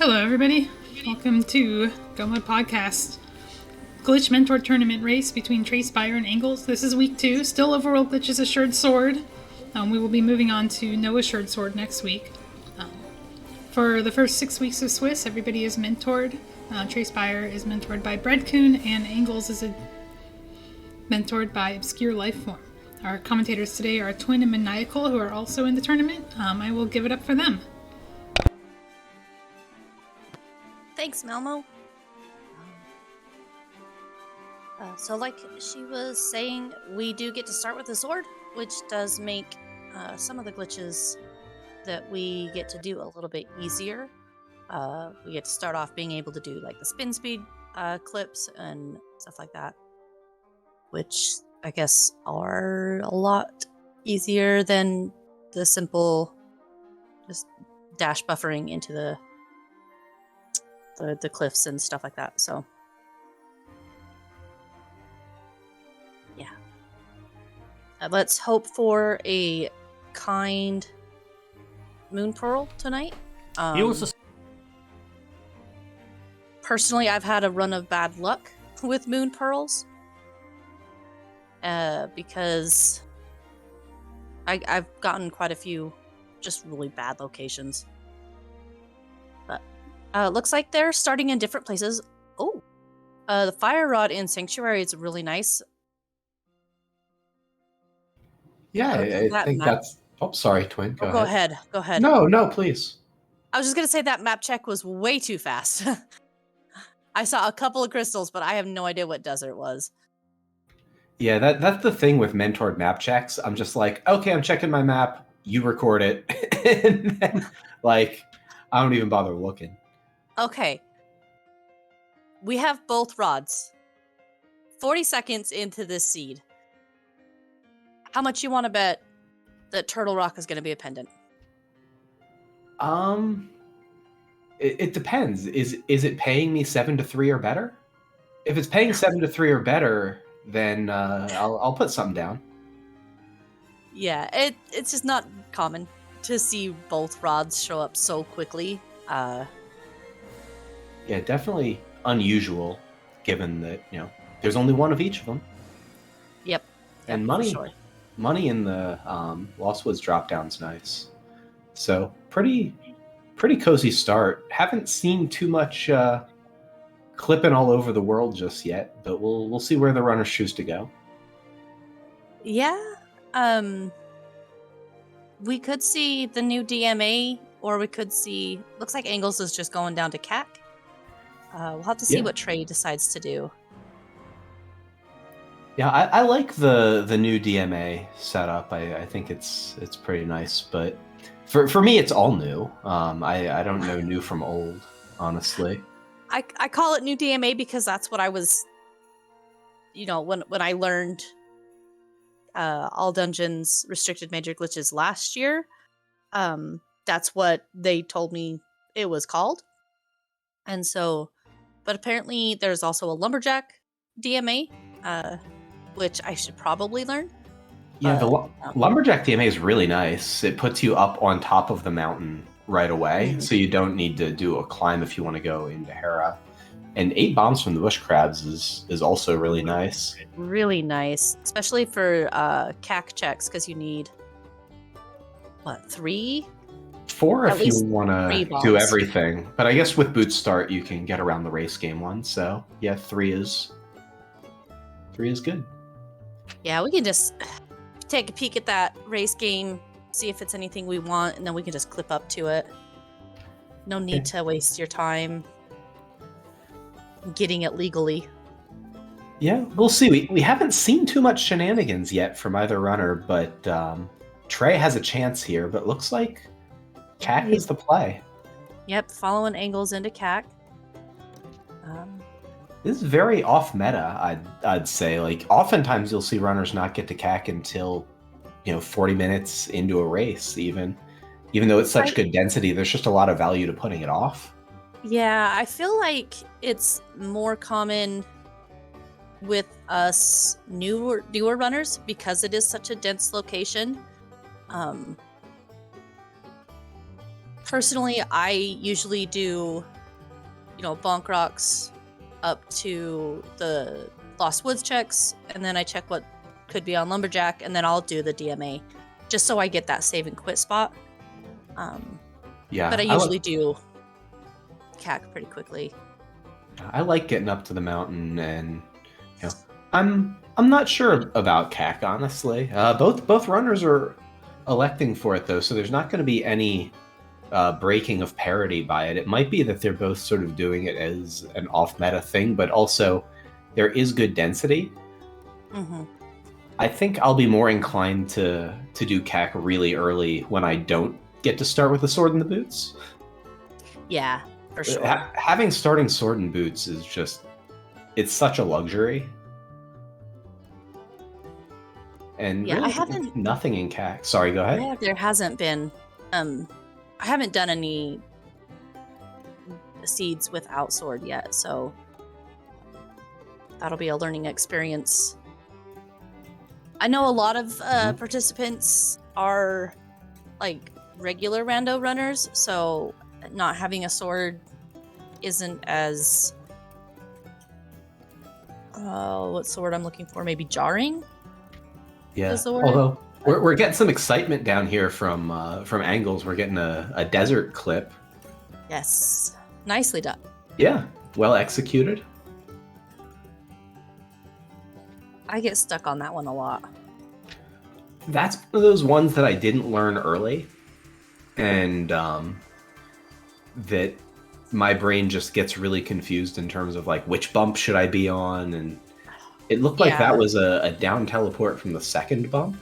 Hello, everybody. Welcome to Gomod Podcast. Glitch Mentor Tournament race between Trey, Spyre, and Anglhz. This is week 2. Still overall Glitch's Assured Sword. We will be moving on to no Assured Sword next week. For the first 6 weeks of Swiss, everybody is mentored. Trey Spyre is mentored by Breadcoon, and Anglhz is mentored by Obscure Lifeform. Our commentators today are Twin and Maniacal, who are also in the tournament. I will give it up for them. Thanks, Melmo. So like she was saying, we do get to start with the sword, which does make some of the glitches that we get to do a little bit easier. We get to start off being able to do like the spin speed clips and stuff like that, which I guess are a lot easier than the simple just dash buffering into the cliffs and stuff like that. So yeah, let's hope for a kind moon pearl tonight. Personally, I've had a run of bad luck with moon pearls because I've gotten quite a few just really bad locations. Looks like they're starting in different places. Oh, the fire rod in Sanctuary is really nice. Yeah, I think that's... Oh, sorry, Twin. Go ahead. Go ahead. No, please. I was just going to say that map check was way too fast. I saw a couple of crystals, but I have no idea what desert was. Yeah, that's the thing with mentored map checks. I'm just like, okay, I'm checking my map. You record it. And then, I don't even bother looking. Okay. We have both rods. 40 seconds into this seed. How much you want to bet that Turtle Rock is going to be a pendant? It depends. Is it paying me 7-3 or better? If it's paying 7-3 or better, then I'll put something down. Yeah, it's just not common to see both rods show up so quickly. Yeah, definitely unusual, given that, there's only one of each of them. Yep. And money in the Lost Woods drop-down's nice. So, pretty cozy start. Haven't seen too much clipping all over the world just yet, but we'll see where the runners choose to go. Yeah. We could see the new DMA, or we could see... Looks like Anglhz is just going down to CAC. We'll have to see what Trey decides to do. Yeah, I like the new DMA setup. I think it's pretty nice, but for me, it's all new. I don't know new from old, honestly. I call it new DMA because that's what I was, when I learned all dungeons restricted major glitches last year. That's what they told me it was called. And so, but apparently there's also a lumberjack DMA, which I should probably learn. Yeah, the lumberjack DMA is really nice. It puts you up on top of the mountain right away, so you don't need to do a climb if you want to go into Hera. And 8 bombs from the bush crabs is also really nice. Really nice, especially for CAC checks, because you need, 3? 4 if you want to do everything. But I guess with boot start, you can get around the race game one. So yeah, 3 is good. Yeah, we can just take a peek at that race game, see if it's anything we want, and then we can just clip up to it. No need to waste your time getting it legally. Yeah, we'll see. We haven't seen too much shenanigans yet from either runner, but Trey has a chance here, but looks like CAC is the play. Yep, following Anglhz into CAC. This is very off meta, I'd say. Oftentimes you'll see runners not get to CAC until 40 minutes into a race, even though it's such good density. There's just a lot of value to putting it off. Yeah, I feel like it's more common with us newer runners because it is such a dense location. Personally, I usually do bonk rocks up to the Lost Woods checks, and then I check what could be on Lumberjack, and then I'll do the DMA, just so I get that save and quit spot. Yeah, But I usually do CAC pretty quickly. I like getting up to the mountain, and I'm not sure about CAC, honestly. Both runners are electing for it though, so there's not going to be any breaking of parity by it. It might be that they're both sort of doing it as an off-meta thing, but also there is good density. Mm-hmm. I think I'll be more inclined to do CAC really early when I don't get to start with the sword and the boots. Yeah, for sure. Having starting sword and boots is it's such a luxury. And Yeah, really, I haven't. Nothing in CAC. Sorry, go ahead. Yeah, there hasn't been. I haven't done any seeds without sword yet, so that'll be a learning experience. I know a lot of participants are like regular rando runners, so not having a sword isn't as what's the word I'm looking for? Maybe jarring. Yeah. Although we're getting some excitement down here from Anglhz. We're getting a desert clip. Yes, nicely done. Yeah, well executed. I get stuck on that one a lot. That's one of those ones that I didn't learn early, and that my brain just gets really confused in terms of like which bump should I be on, and it looked like that was a down teleport from the second bump,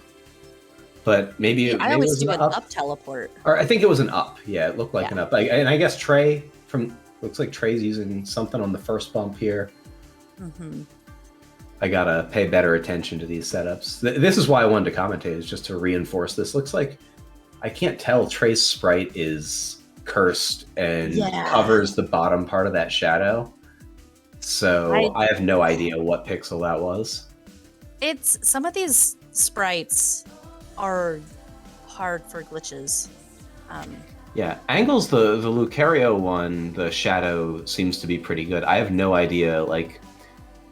but maybe I always do an up teleport. Or I think it was an up. Yeah, it looked like an up. And I guess Trey looks like Trey's using something on the first bump here. Mm-hmm. I gotta pay better attention to these setups. This is why I wanted to commentate, is just to reinforce this. Looks like I can't tell. Trey's sprite is cursed and covers the bottom part of that shadow. So I have no idea what pixel that was. It's some of these sprites are hard for glitches. Yeah, Anglhz, the Lucario one, the shadow seems to be pretty good. I have no idea, like,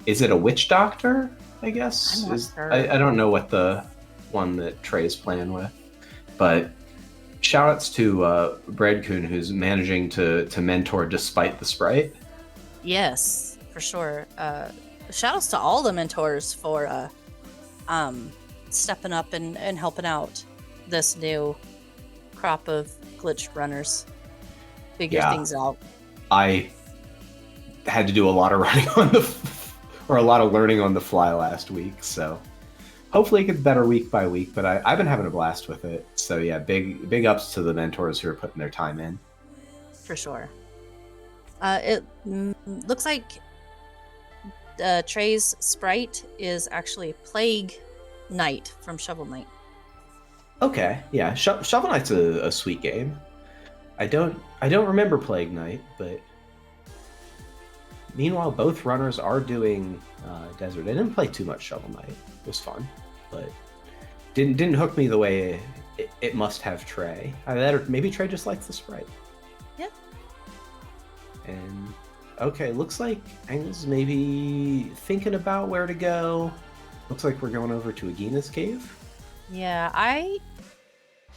is it a witch doctor, I guess? I'm not sure. I don't know what the one that Trey's playing with. But shoutouts to Breadcoon, who's managing to mentor despite the sprite. Yes, for sure. Shoutouts to all the mentors for stepping up and helping out this new crop of glitched runners figure things out. I had to do a lot of running on a lot of learning on the fly last week, so hopefully it gets better week by week, but I've been having a blast with it. So yeah, big ups to the mentors who are putting their time in. For sure. It looks like Trey's sprite is actually Plague Knight from Shovel Knight. Okay, yeah, Shovel Knight's a sweet game. I don't remember Plague Knight, but meanwhile, both runners are doing Desert. I didn't play too much Shovel Knight. It was fun, but didn't hook me the way it must have Trey. Either that or maybe Trey just likes the sprite. Yeah. And okay, looks like Anglhz maybe thinking about where to go. Looks like we're going over to Agina's cave. Yeah, I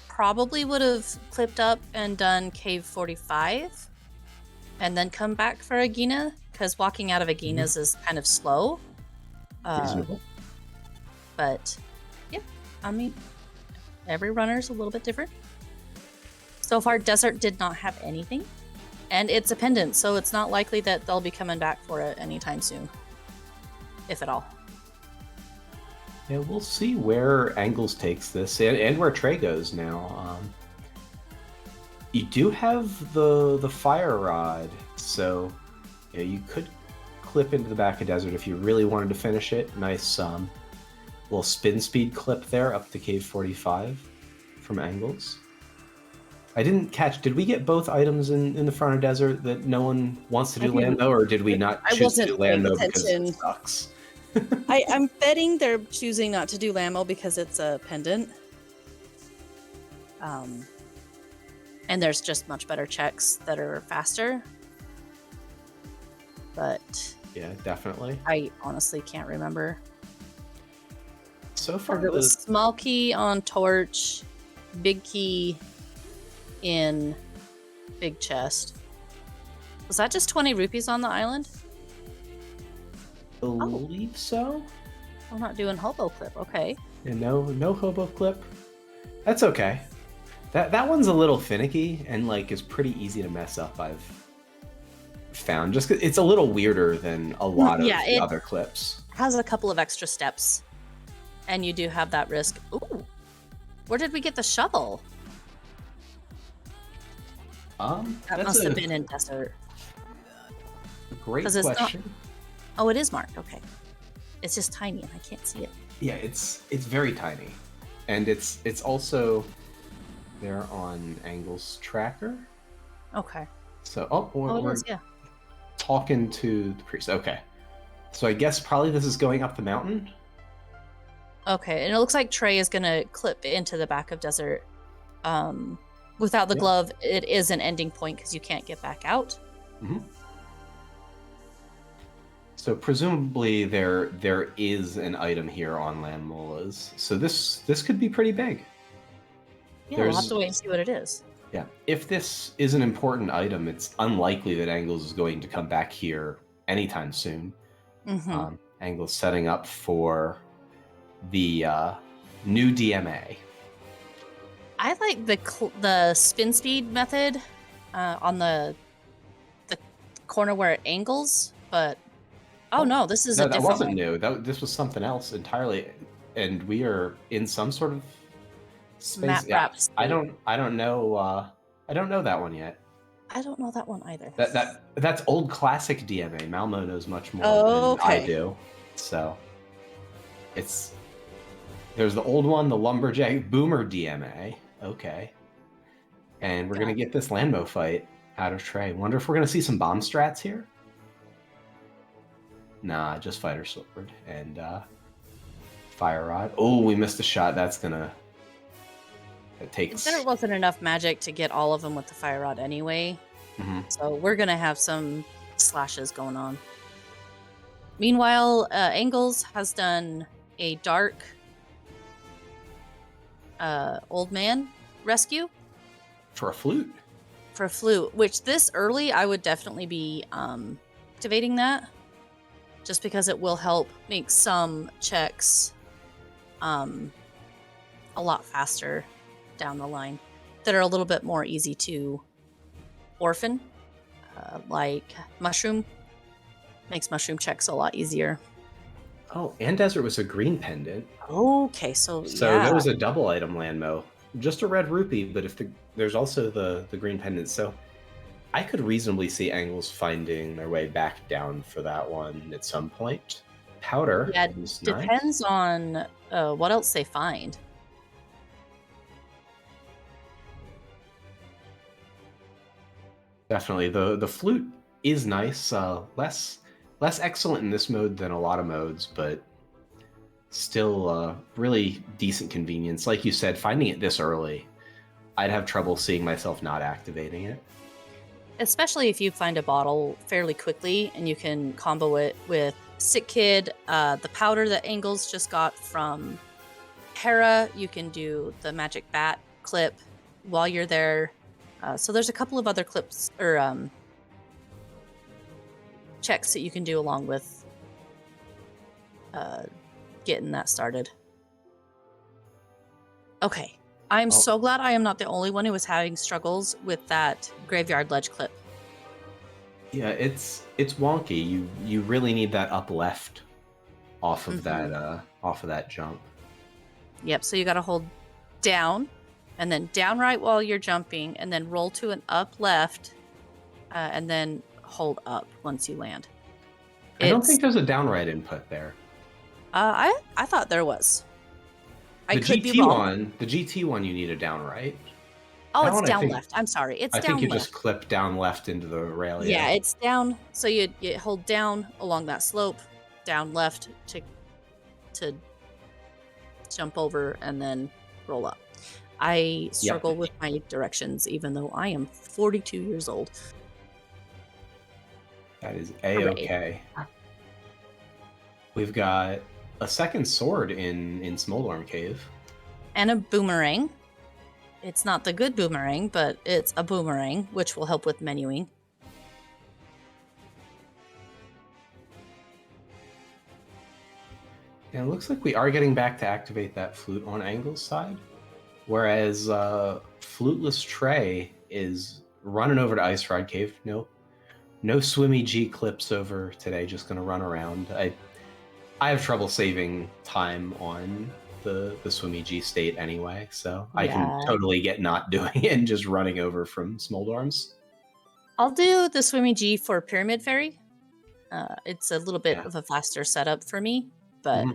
probably would have clipped up and done cave 45 and then come back for Agina, because walking out of Agina's is kind of slow. Reasonable. But yeah, I mean, every runner's a little bit different. So far, Desert did not have anything, and it's a pendant, so it's not likely that they'll be coming back for it anytime soon, if at all. Yeah, we'll see where Anglhz takes this and where Trey goes now. You do have the fire rod, so you could clip into the back of Desert if you really wanted to finish it. Nice little spin speed clip there up to cave 45 from Anglhz. I didn't catch, did we get both items in the front of Desert that no one wants to do Lando, or did we not choose to do Lando because it sucks? I'm betting they're choosing not to do Lamo because it's a pendant. And there's just much better checks that are faster. but Yeah, definitely. I honestly can't remember. So far, It was small key on torch, big key in big chest. Was that just 20 rupees on the island? believe so. I'm not doing hobo clip. Okay. And no hobo clip. That's okay. That one's a little finicky and like is pretty easy to mess up. I've found just 'cause it's a little weirder than a lot of the other clips. Has a couple of extra steps, and you do have that risk. Ooh, where did we get the shovel? That must have been in desert. Great 'Cause it's not- question. Oh, it is marked. Okay, it's just tiny, and I can't see it. Yeah, it's very tiny, and it's also there on Anglhz tracker. Okay. So we're yeah. talking to the priest. Okay, so I guess probably this is going up the mountain. Okay, and it looks like Trey is gonna clip into the back of desert. Without the glove, it is an ending point because you can't get back out. Mm-hmm. So presumably there is an item here on Land Molas. So this could be pretty big. Yeah, we'll have to wait and see what it is. Yeah, if this is an important item, it's unlikely that Anglhz is going to come back here anytime soon. Mm-hmm. Anglhz setting up for the new DMA. I like the spin speed method on the corner where it angles, but no, this is a different that wasn't one. new. This was something else entirely, and we are in some sort of space. Map wrap state. I don't know. I don't know that one yet. I don't know that one either. That's old classic DMA. Malmo knows much more than I do. So there's the old one, the lumberjack boomer DMA. Okay, and we're gonna get this Landmo fight out of Trey. Wonder if we're gonna see some bomb strats here. Nah, just fighter sword and fire rod. Oh, we missed a shot. That's gonna. It takes. There wasn't enough magic to get all of them with the fire rod anyway, so we're gonna have some slashes going on. Meanwhile, Anglhz has done a dark old man rescue for a flute. For a flute, which this early I would definitely be activating that, just because it will help make some checks a lot faster down the line that are a little bit more easy to orphan, like mushroom. Makes mushroom checks a lot easier. Oh, and desert was a green pendant. Okay, so that was a double item Landmo. Just a red rupee, but if there's also the green pendant, so I could reasonably see Anglhz finding their way back down for that one at some point. Powder. Yeah, depends on what else they find. Definitely, the flute is nice. Less excellent in this mode than a lot of modes, but still really decent convenience. Like you said, finding it this early, I'd have trouble seeing myself not activating it. Especially if you find a bottle fairly quickly and you can combo it with Sick Kid, the powder that Anglhz just got from Hera. You can do the magic bat clip while you're there. So there's a couple of other clips or checks that you can do along with getting that started. Okay. I'm so glad I am not the only one who was having struggles with that graveyard ledge clip. Yeah, it's wonky. You really need that up left off of that jump. Yep, so you got to hold down and then down right while you're jumping and then roll to an up left and then hold up once you land. I don't think there's a down right input there. I thought there was. The GT one, you need a down right. Oh, it's down left. I'm sorry. It's down left. I think you just clip down left into the rail. Yeah, it's down. So you hold down along that slope, down left to jump over and then roll up. I struggle with my directions, even though I am 42 years old. That is Hooray. A-okay. We've got a second sword in Smoldorm Cave. And a boomerang. It's not the good boomerang, but it's a boomerang, which will help with menuing. And it looks like we are getting back to activate that flute on Anglhz' side, whereas fluteless Trey is running over to Ice Ride Cave. No swimmy G clips over today. Just gonna run around. I have trouble saving time on the swimmy G state anyway, so I can totally get not doing it and just running over from Smoldorms. I'll do the swimmy G for Pyramid Fairy. It's a little bit of a faster setup for me, but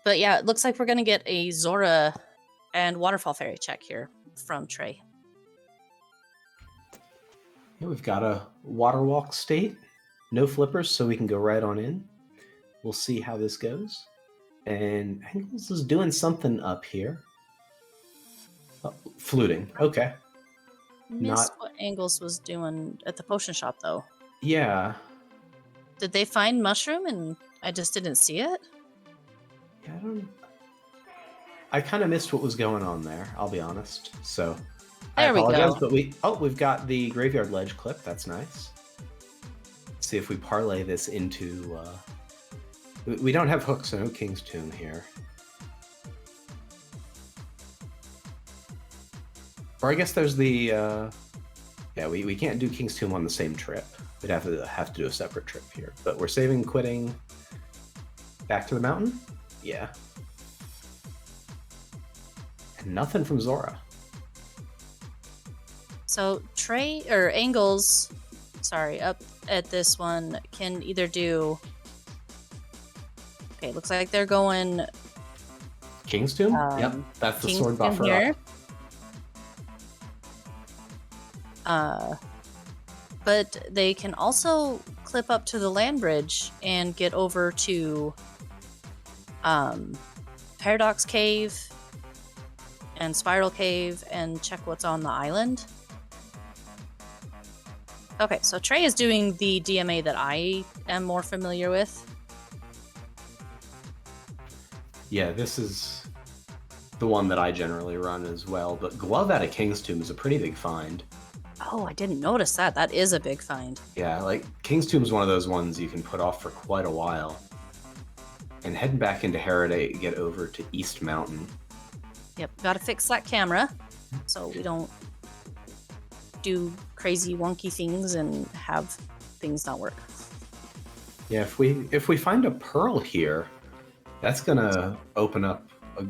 but yeah, it looks like we're gonna get a Zora and Waterfall Fairy check here from Trey. Yeah, we've got a water walk state, no flippers, so we can go right on in. We'll see how this goes. And Anglhz is doing something up here. Oh, fluting. Okay. Missed what Anglhz was doing at the potion shop, though. Yeah. Did they find mushroom and I just didn't see it? Yeah, I kind of missed what was going on there, I'll be honest. So there I apologize, we go. But we've got the Graveyard Ledge clip. That's nice. Let's see if we parlay this into... we don't have hooks, so no King's Tomb here. Or I guess there's the... yeah, we can't do King's Tomb on the same trip. We'd have to do a separate trip here. But we're saving quitting back to the mountain? Yeah. And nothing from Zora. So Trey, or Anglhz, sorry, up at this one, can either do... Okay, looks like they're going... King's Tomb? Yep, that's the sword buffer here. But they can also clip up to the land bridge and get over to Paradox Cave and Spiral Cave and check what's on the island. Okay, so Trey is doing the DMA that I am more familiar with. Yeah, this is the one that I generally run as well, but Glove out of King's Tomb is a pretty big find. Oh, I didn't notice that. That is a big find. Yeah, like, King's Tomb is one of those ones you can put off for quite a while. And heading back into Hera to get over to East Mountain. Yep, gotta fix that camera so we don't do crazy wonky things and have things not work. Yeah, if we find a pearl here, that's gonna open up a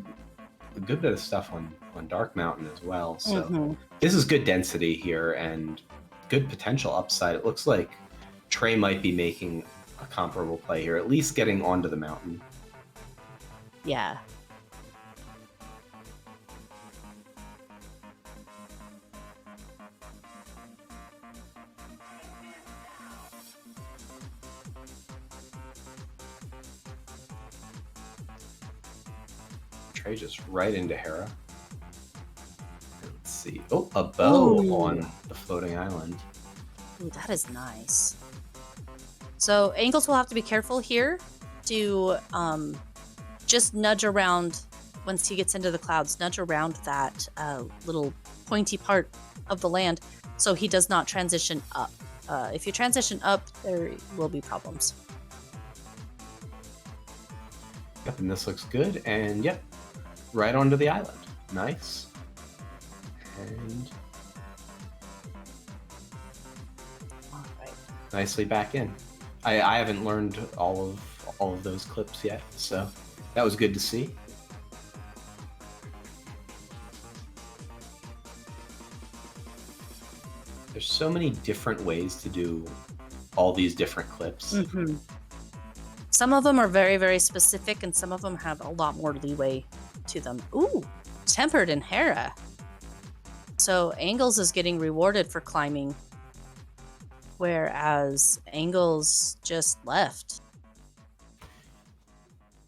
good bit of stuff on Dark Mountain as well. So this is good density here and good potential upside. It looks like Trey might be making a comparable play here, at least getting onto the mountain. Yeah. Trey just right into Hera. Let's see. Oh, a bow on the floating island. Ooh, that is nice. So Anglhz will have to be careful here to just nudge around once he gets into the clouds, nudge around that little pointy part of the land so he does not transition up. If you transition up, there will be problems. Yep, and this looks good. And yep, right onto the island. Nice. And All right. nicely back in. I haven't learned all of those clips yet, so that was good to see. There's so many different ways to do all these different clips. Some of them are very, very specific, and some of them have a lot more leeway to them. Ooh, tempered in Hera. So Anglhz is getting rewarded for climbing, whereas Anglhz just left.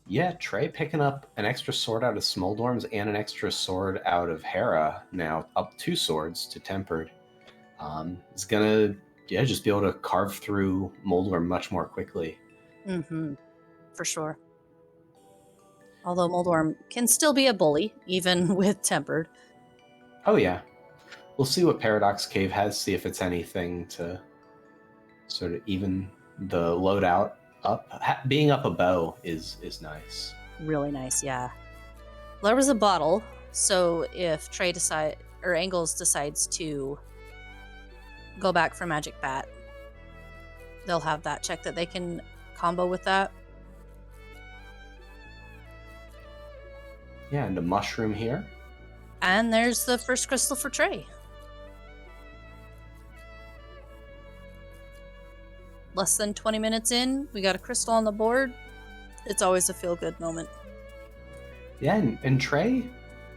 Yeah, Trey picking up an extra sword out of Smoldorms and an extra sword out of Hera now, up 2 swords to tempered. Is gonna yeah, just be able to carve through Moldworm much more quickly. Mm-hmm. For sure. Although Moldworm can still be a bully, even with Tempered. Oh yeah. We'll see what Paradox Cave has, see if it's anything to sort of even the loadout up. Being up a bow is nice. Really nice, yeah. There was a bottle, so if Trey or Anglhz decides to go back for Magic Bat, they'll have that check that they can combo with that. Yeah, and a mushroom here. And there's the first crystal for Trey. Less than 20 minutes in, we got a crystal on the board. It's always a feel-good moment. Yeah, and Trey,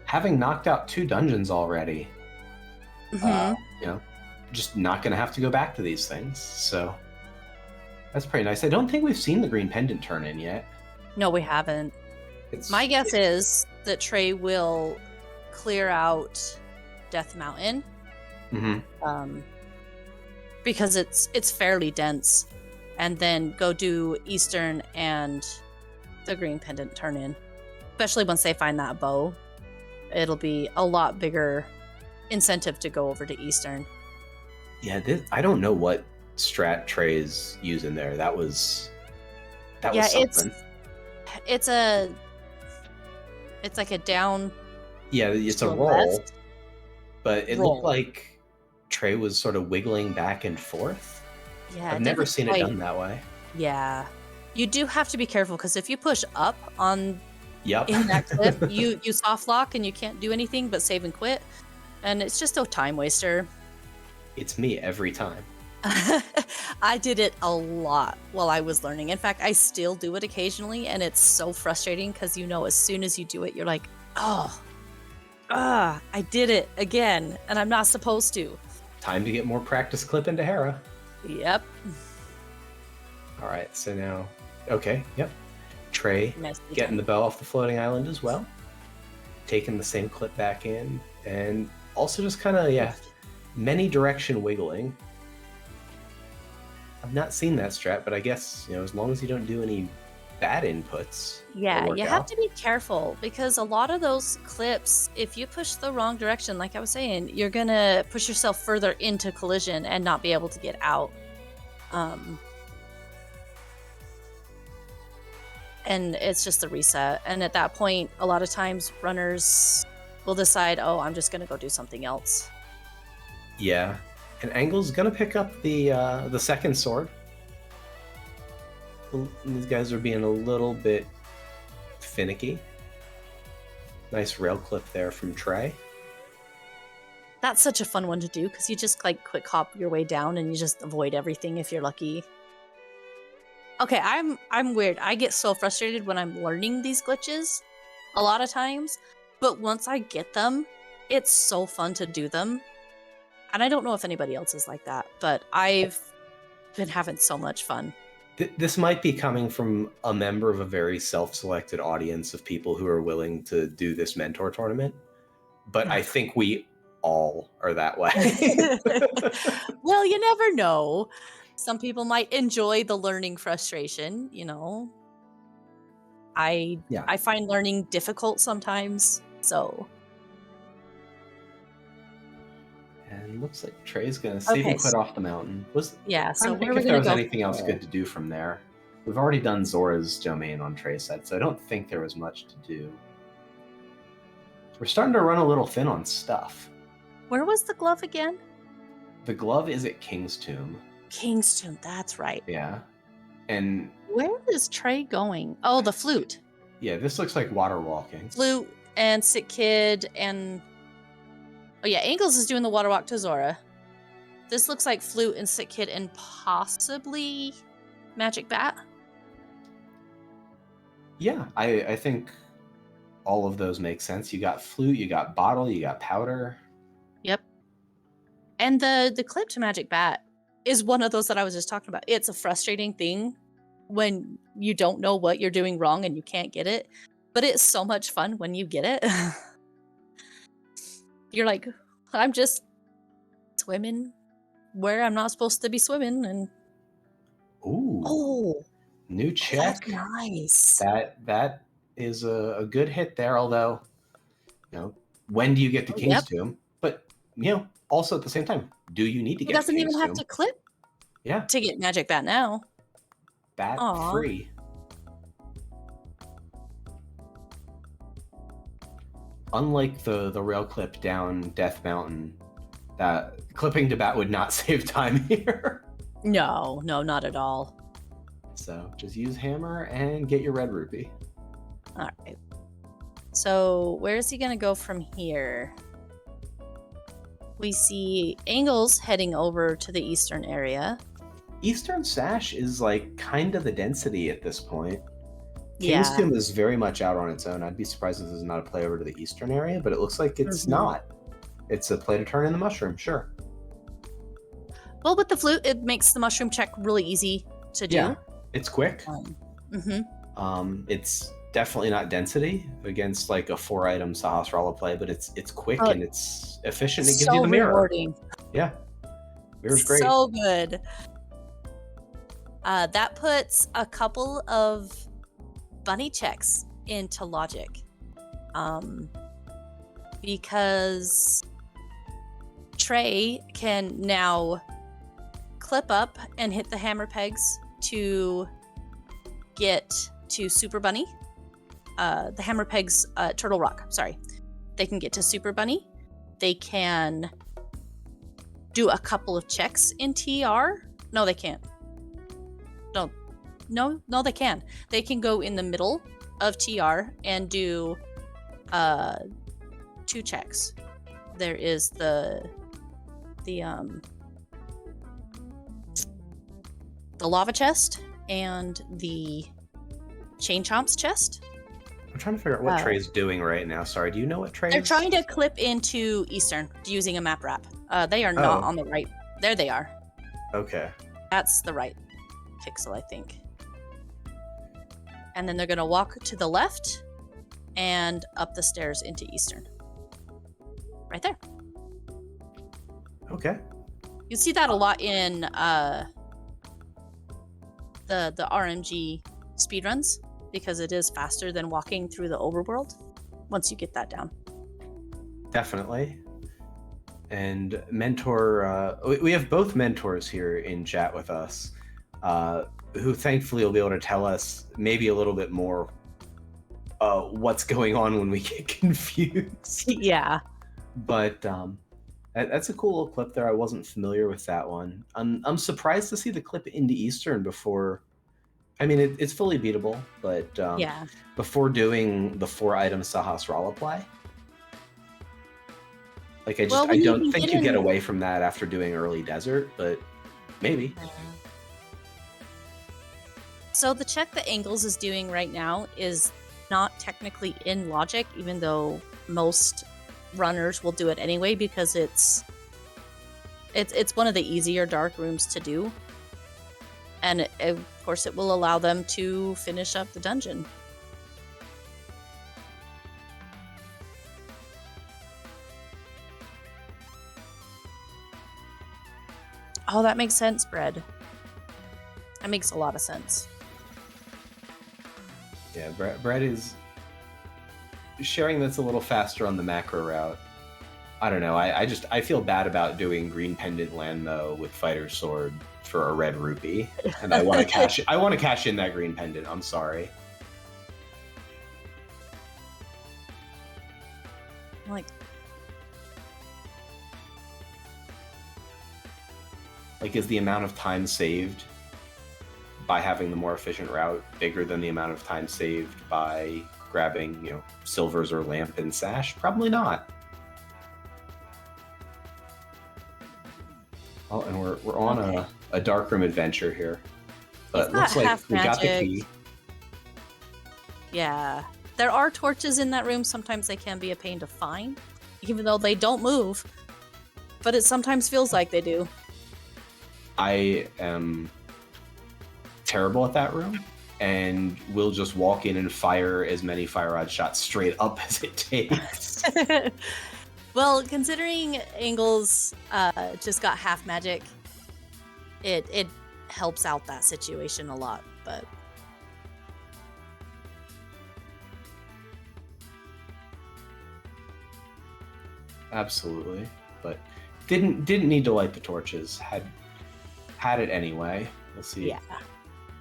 having knocked out 2 dungeons already, just not going to have to go back to these things. So that's pretty nice. I don't think we've seen the green pendant turn in yet. No, we haven't. My guess is that Trey will clear out Death Mountain. Because it's fairly dense, and then go do Eastern and the green pendant turn in. Especially once they find that bow, it'll be a lot bigger incentive to go over to Eastern. Yeah, I don't know what strat Trey is using there. That was something. It's like a down. Yeah, it's a roll, but it looked like Trey was sort of wiggling back and forth. Yeah, I've never seen it done that way. Yeah, you do have to be careful because if you push up on in that clip, you soft lock and you can't do anything but save and quit, and it's just a time waster. It's me every time. I did it a lot while I was learning. In fact, I still do it occasionally, and it's so frustrating because as soon as you do it, you're like, I did it again, and I'm not supposed to. Time to get more practice clip into Hera. Yep. All right, so now, okay, yep. Trey getting the bow off the floating island as well. Taking the same clip back in, and also just kind of, many direction wiggling. I've not seen that strat, but I guess, as long as you don't do any bad inputs. Yeah, you have to be careful because a lot of those clips, if you push the wrong direction, like I was saying, you're going to push yourself further into collision and not be able to get out. And it's just a reset. And at that point, a lot of times runners will decide, I'm just going to go do something else. Yeah. And Anglhz gonna pick up the second sword. These guys are being a little bit finicky. Nice rail clip there from Trey. That's such a fun one to do because you just quick hop your way down and you just avoid everything if you're lucky. Okay, I'm weird. I get so frustrated when I'm learning these glitches a lot of times, but once I get them, it's so fun to do them. And I don't know if anybody else is like that, but I've been having so much fun. This might be coming from a member of a very self-selected audience of people who are willing to do this mentor tournament, but I think we all are that way. Well, you never know. Some people might enjoy the learning frustration, I find learning difficult sometimes, so... And looks like Trey's gonna save and quit off the mountain. So I don't think if there was anything else good to do from there. We've already done Zora's domain on Trey's side, so I don't think there was much to do. We're starting to run a little thin on stuff. Where was the glove again? The glove is at King's Tomb. King's Tomb, that's right. Yeah. And where is Trey going? Oh, the flute. Yeah, this looks like water walking. Flute and Sick Kid and... Oh yeah, Anglhz is doing the water walk to Zora. This looks like Flute and Sick Kid and possibly Magic Bat. Yeah, I think all of those make sense. You got Flute, you got Bottle, you got Powder. Yep. And the clip to Magic Bat is one of those that I was just talking about. It's a frustrating thing when you don't know what you're doing wrong and you can't get it. But it's so much fun when you get it. You're like, I'm just swimming where I'm not supposed to be swimming. And Ooh, new check. that's nice. That is a good hit there. Although, when do you get the King's Yep. Tomb? But also at the same time, do you need to It get doesn't the even King's have Tomb? to clip Yeah, to get magic bat now. bat Aw. free. Unlike the rail clip down Death Mountain, that clipping to bat would not save time here. No, not at all. So just use hammer and get your red rupee. All right. So where is he going to go from here? We see Anglhz heading over to the eastern area. Eastern Sash is like kind of the density at this point. Yeah. King's Tomb is very much out on its own. I'd be surprised if this is not a play over to the eastern area, but it looks like it's not. It's a play to turn in the mushroom, sure. Well, with the flute, it makes the mushroom check really easy to do. Yeah, it's quick. Mm-hmm. It's definitely not density against like a 4-item Sahasrara play, but it's quick and it's efficient. It gives you the mirror. Rewarding. Yeah, mirror's great. So good. That puts a couple of bunny checks into logic, because Trey can now clip up and hit the hammer pegs to get to Super Bunny. The hammer pegs, Turtle Rock, sorry. They can get to Super Bunny. They can do a couple of checks in TR. No, they can't. No, they can. They can go in the middle of TR and do 2 checks. There is the lava chest and the chain chomps chest. I'm trying to figure out what Trey's doing right now. Sorry, do you know what Trey's? They're trying to clip into Eastern using a map wrap. They are not on the right. There they are. Okay. That's the right pixel, I think. And then they're going to walk to the left and up the stairs into Eastern. Right there. Okay. You see that a lot in the RMG speedruns, because it is faster than walking through the overworld once you get that down. Definitely. And mentor, we have both mentors here in chat with us, who thankfully will be able to tell us maybe a little bit more what's going on when we get confused. Yeah. But that's a cool little clip there. I wasn't familiar with that one. I'm surprised to see the clip into Eastern before. I mean, it's fully beatable, but Yeah. before doing the 4-item Sahasrara play. Like, I don't think you get away from that after doing early desert, but maybe. So the check that Anglhz is doing right now is not technically in logic, even though most runners will do it anyway, because it's one of the easier dark rooms to do. And of course it will allow them to finish up the dungeon. Oh, that makes sense, Bread. That makes a lot of sense. Yeah, Brett is sharing that's a little faster on the macro route. I don't know. I feel bad about doing green pendant land though with fighter sword for a red rupee, and I want to cash. I want to cash in that green pendant. I'm sorry. Like, is the amount of time saved by having the more efficient route bigger than the amount of time saved by grabbing, silvers or lamp and sash? Probably not. Oh, and we're on a darkroom adventure here, but it looks like we got the key. Yeah, there are torches in that room. Sometimes they can be a pain to find, even though they don't move. But it sometimes feels like they do. I am terrible at that room, and we'll just walk in and fire as many fire rod shots straight up as it takes. Well, considering Anglhz just got half magic it helps out that situation a lot. But Absolutely, but didn't need to light the torches. Had it anyway. We'll see yeah,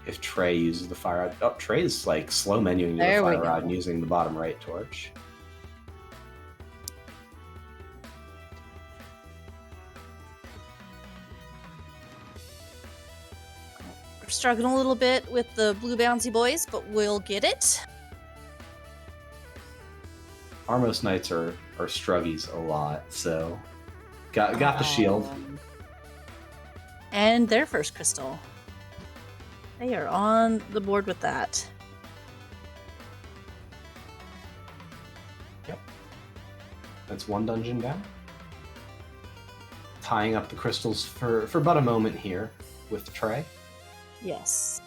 if Trey uses the fire rod. Oh, Trey's like slow menuing to the there we fire rod go. and using the bottom right torch. We're struggling a little bit with the blue bouncy boys, but we'll get it. Armos Knights are struggies a lot, so got the shield. And their first crystal. They are on the board with that. Yep. That's one dungeon down. Tying up the crystals for but a moment here with Trey. Yes.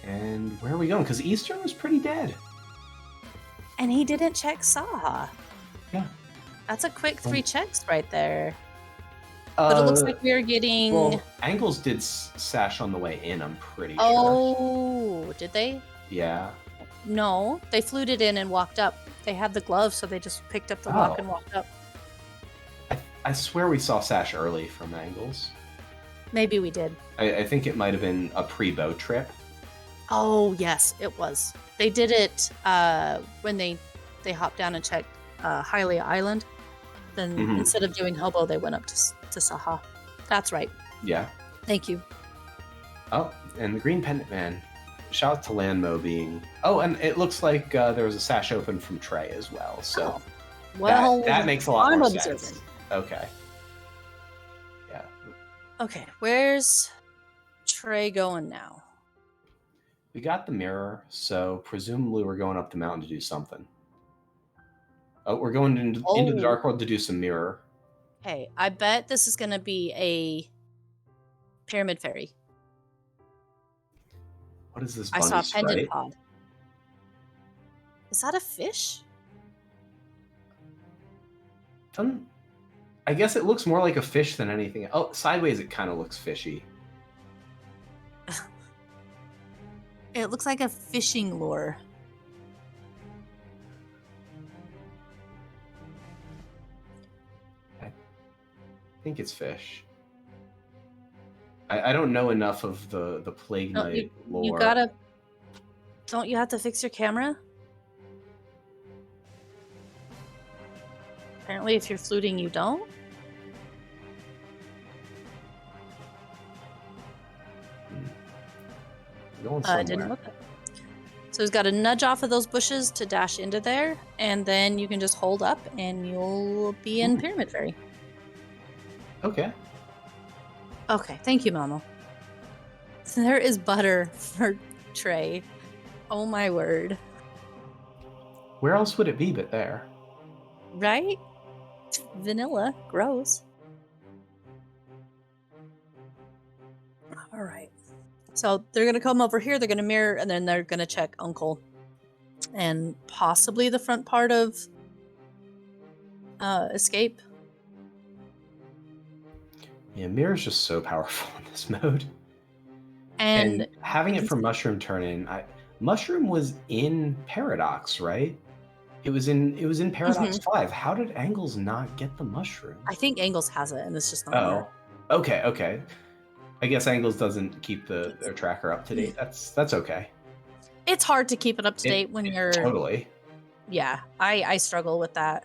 And where are we going? Because Eastern was pretty dead. And he didn't check Saha. Yeah. That's a quick 3 checks right there. But it looks like we are getting... Well, Anglhz did sash on the way in, I'm pretty sure. Oh, did they? Yeah. No, they fluted in and walked up. They had the glove, so they just picked up the rock and walked up. I swear we saw sash early from Anglhz. Maybe we did. I think it might have been a pre-bow trip. Oh, yes, it was. They did it when they hopped down and checked Hylia Island. Then instead of doing Hobo, they went up to Saha. That's right. Yeah. Thank you. Oh, and the Green Pendant Man. Shout out to Landmo being... Oh, and it looks like there was a sash open from Trey as well. So well, that makes a lot I'm more observant. sense. Okay. Yeah. Okay, where's Trey going now? We got the mirror, so presumably we're going up the mountain to do something. Oh, we're going into the Dark World to do some mirror. Hey, I bet this is going to be a Pyramid Fairy. What is this I bunny saw a sprite? pendant pod. Is that a fish? I guess it looks more like a fish than anything. Oh, sideways it kind of looks fishy. It looks like a fishing lure. I think it's fish. I don't know enough of the Plague Knight lore. You gotta... Don't you have to fix your camera? Apparently, if you're fluting, you don't. I didn't look up. So he's got to nudge off of those bushes to dash into there, and then you can just hold up, and you'll be in Pyramid Fairy. Okay. Okay, thank you, Mama. So there is butter for Trey. Oh my word. Where else would it be but there? Right? Vanilla. Gross. All right. So they're going to come over here, they're going to mirror, and then they're going to check Uncle. And possibly the front part of Escape. Yeah, mirror's just so powerful in this mode. And having it for Mushroom turn in, Mushroom was in Paradox, right? It was in Paradox 5. How did Anglhz not get the mushroom? I think Anglhz has it, and it's just not there. Okay. I guess Anglhz doesn't keep their tracker up to date. That's okay. It's hard to keep it up to date when you're... Totally. Yeah, I struggle with that.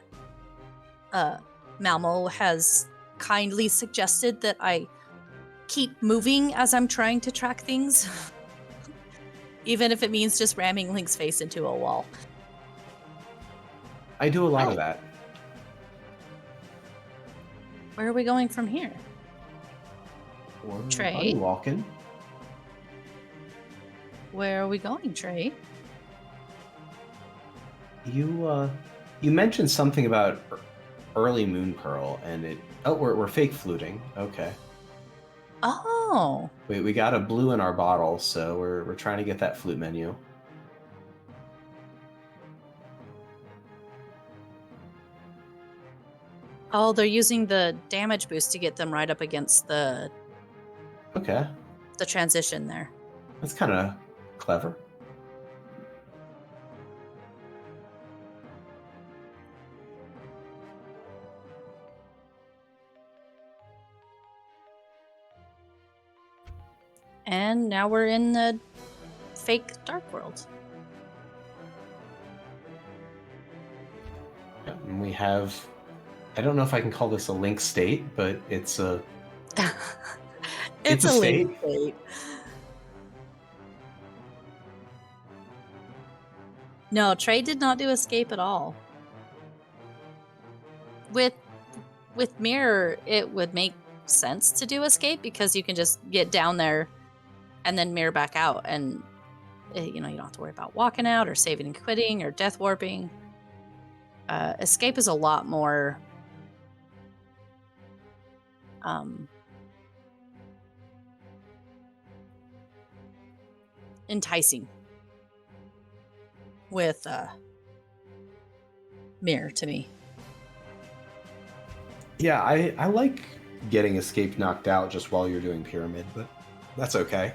Malmo has kindly suggested that I keep moving as I'm trying to track things. Even if it means just ramming Link's face into a wall. I do a lot of that. Where are we going from here? Trey? Walking. Where are we going, Trey? You mentioned something about early Moon Pearl, and it... Oh, we're fake fluting. Okay. Oh. We got a blue in our bottle, so we're trying to get that flute menu. Oh, they're using the damage boost to get them right up against the Okay, transition there. that's kind of clever. And now we're in the fake dark world. And we have, I don't know if I can call this a link state, but it's a It's a link state. No, Trey did not do escape at all. With mirror, it would make sense to do escape because you can just get down there and then mirror back out, and you don't have to worry about walking out or saving and quitting or death warping. Escape is a lot more enticing with mirror to me. Yeah, I like getting escape knocked out just while you're doing pyramid, but that's okay.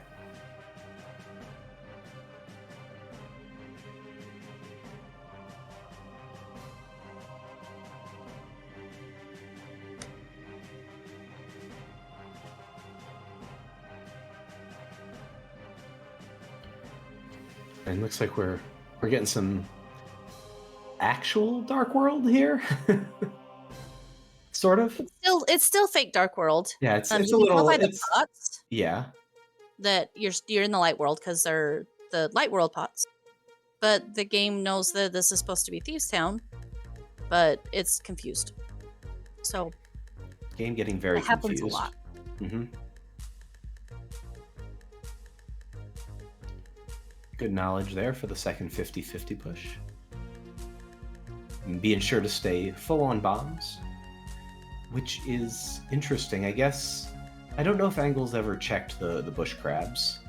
And looks like we're getting some actual Dark World here. Sort of. It's still fake Dark World. Yeah, it's a you can little. tell by the pots. Yeah. That you're in the light world because they're the light world pots. But the game knows that this is supposed to be Thieves Town, but it's confused. So Game getting very it happens confused. a lot. Mm-hmm. Good knowledge there for the second 50-50 push. And being sure to stay full on bombs, which is interesting. I guess I don't know if Anglhz ever checked the bush crabs.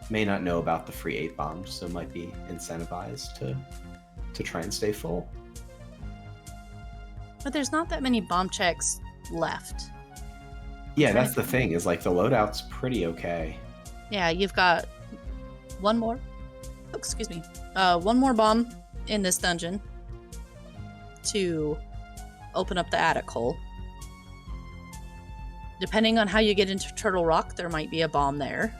May not know about the free 8 bombs, so might be incentivized to try and stay full. But there's not that many bomb checks left. Yeah, that's the thing, is like the loadout's pretty okay. Yeah, you've got one more. Oh, excuse me. One more bomb in this dungeon to open up the attic hole. Depending on how you get into Turtle Rock, there might be a bomb there.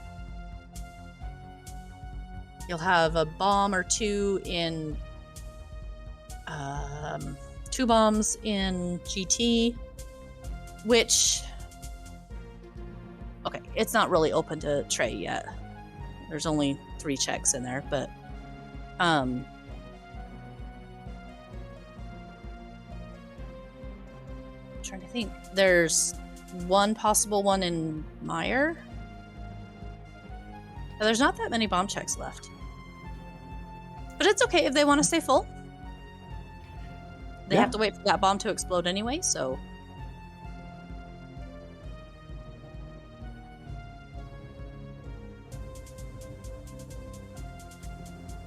You'll have a bomb or two in 2 bombs in GT, which, okay, it's not really open to Trey yet. There's only 3 checks in there, but trying to think. There's one possible one in Meyer. There's not that many bomb checks left. But it's okay if they want to stay full. They have to wait for that bomb to explode anyway, so.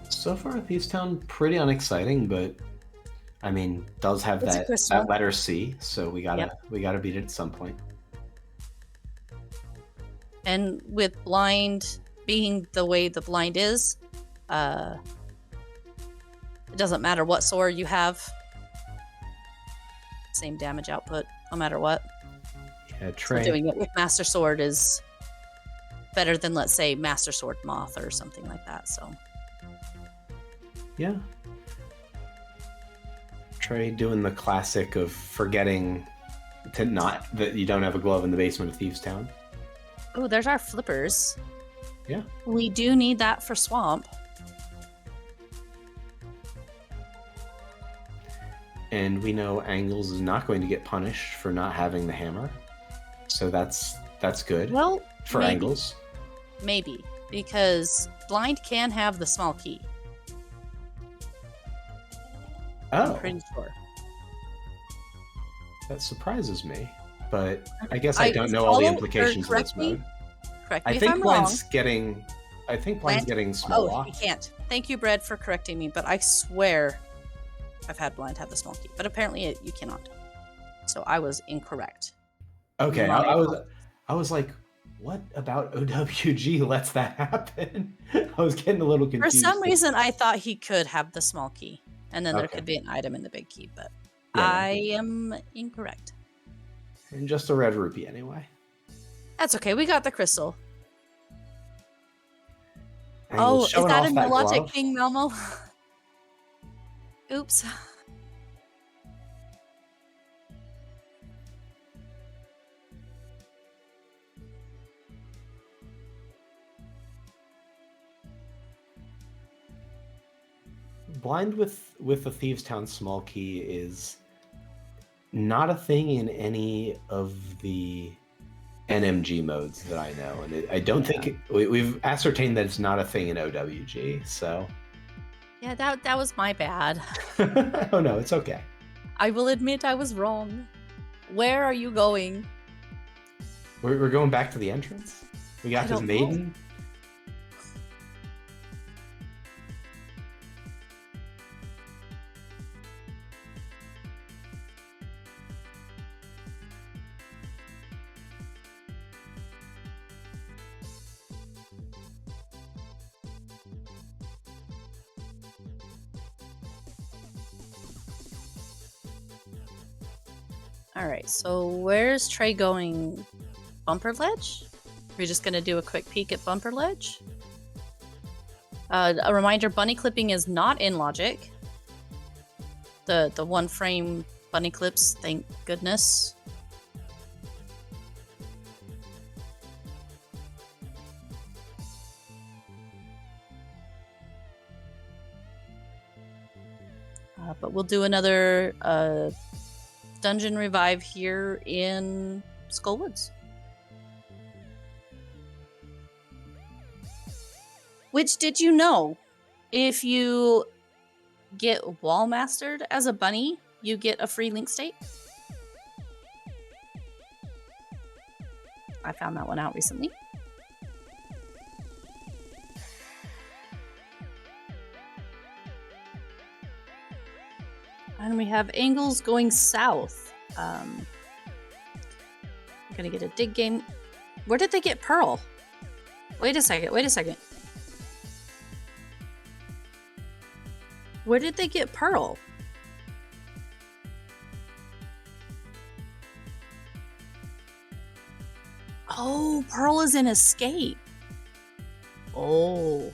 So far, Thieves Town pretty unexciting, but I mean, does have that letter C, so we gotta beat it at some point. And with blind being the way the blind is, it doesn't matter what sword you have. Same damage output, no matter what. Yeah, Trey. So doing it with Master Sword is better than, let's say, Master Sword Moth or something like that. So. Yeah. Trey doing the classic of forgetting that you don't have a glove in the basement of Thieves Town. Oh, there's our flippers. Yeah. We do need that for Swamp. And we know Anglhz is not going to get punished for not having the hammer. So that's good. Well, for Anglhz. Maybe. Because blind can have the small key. Oh. I'm pretty sure. That surprises me. But I guess I don't know all the implications of this mode. Correct me I if think I'm Blind's wrong. Blind's getting small. Oh, he can't. Thank you, Bread, for correcting me, but I swear I've had blind have the small key. But apparently you cannot. so I was incorrect. Okay, My I was like, what about OWG lets that happen? I was getting a little For confused. some reason, I thought he could have the small key, and then there Okay. could be an item in the big key, but Yeah, no. I am incorrect. And just a red rupee anyway. That's okay. We got the crystal. Anglhz Is showing that off a that Logic glove. thing, Melmo? Oops. Blind with the Thieves Town small key is not a thing in any of the NMG modes that I know, and I don't think we've ascertained that it's not a thing in OWG. So Yeah, that was my bad. oh no, it's okay. I will admit I was wrong. Where are you going? We're going back to the entrance. We got this maiden. All right, so where's Trey going? Bumper Ledge? We're just gonna do a quick peek at Bumper Ledge. A reminder: bunny clipping is not in Logic. The one frame bunny clips, thank goodness. But we'll do another dungeon revive here in Skullwoods. Which, did you know, if you get wall mastered as a bunny, you get a free link state? I found that one out recently. And we have Anglhz going south. We're gonna get a dig game. Where did they get Pearl? Wait a second. Where did they get Pearl? Oh, Pearl is in Escape. Oh.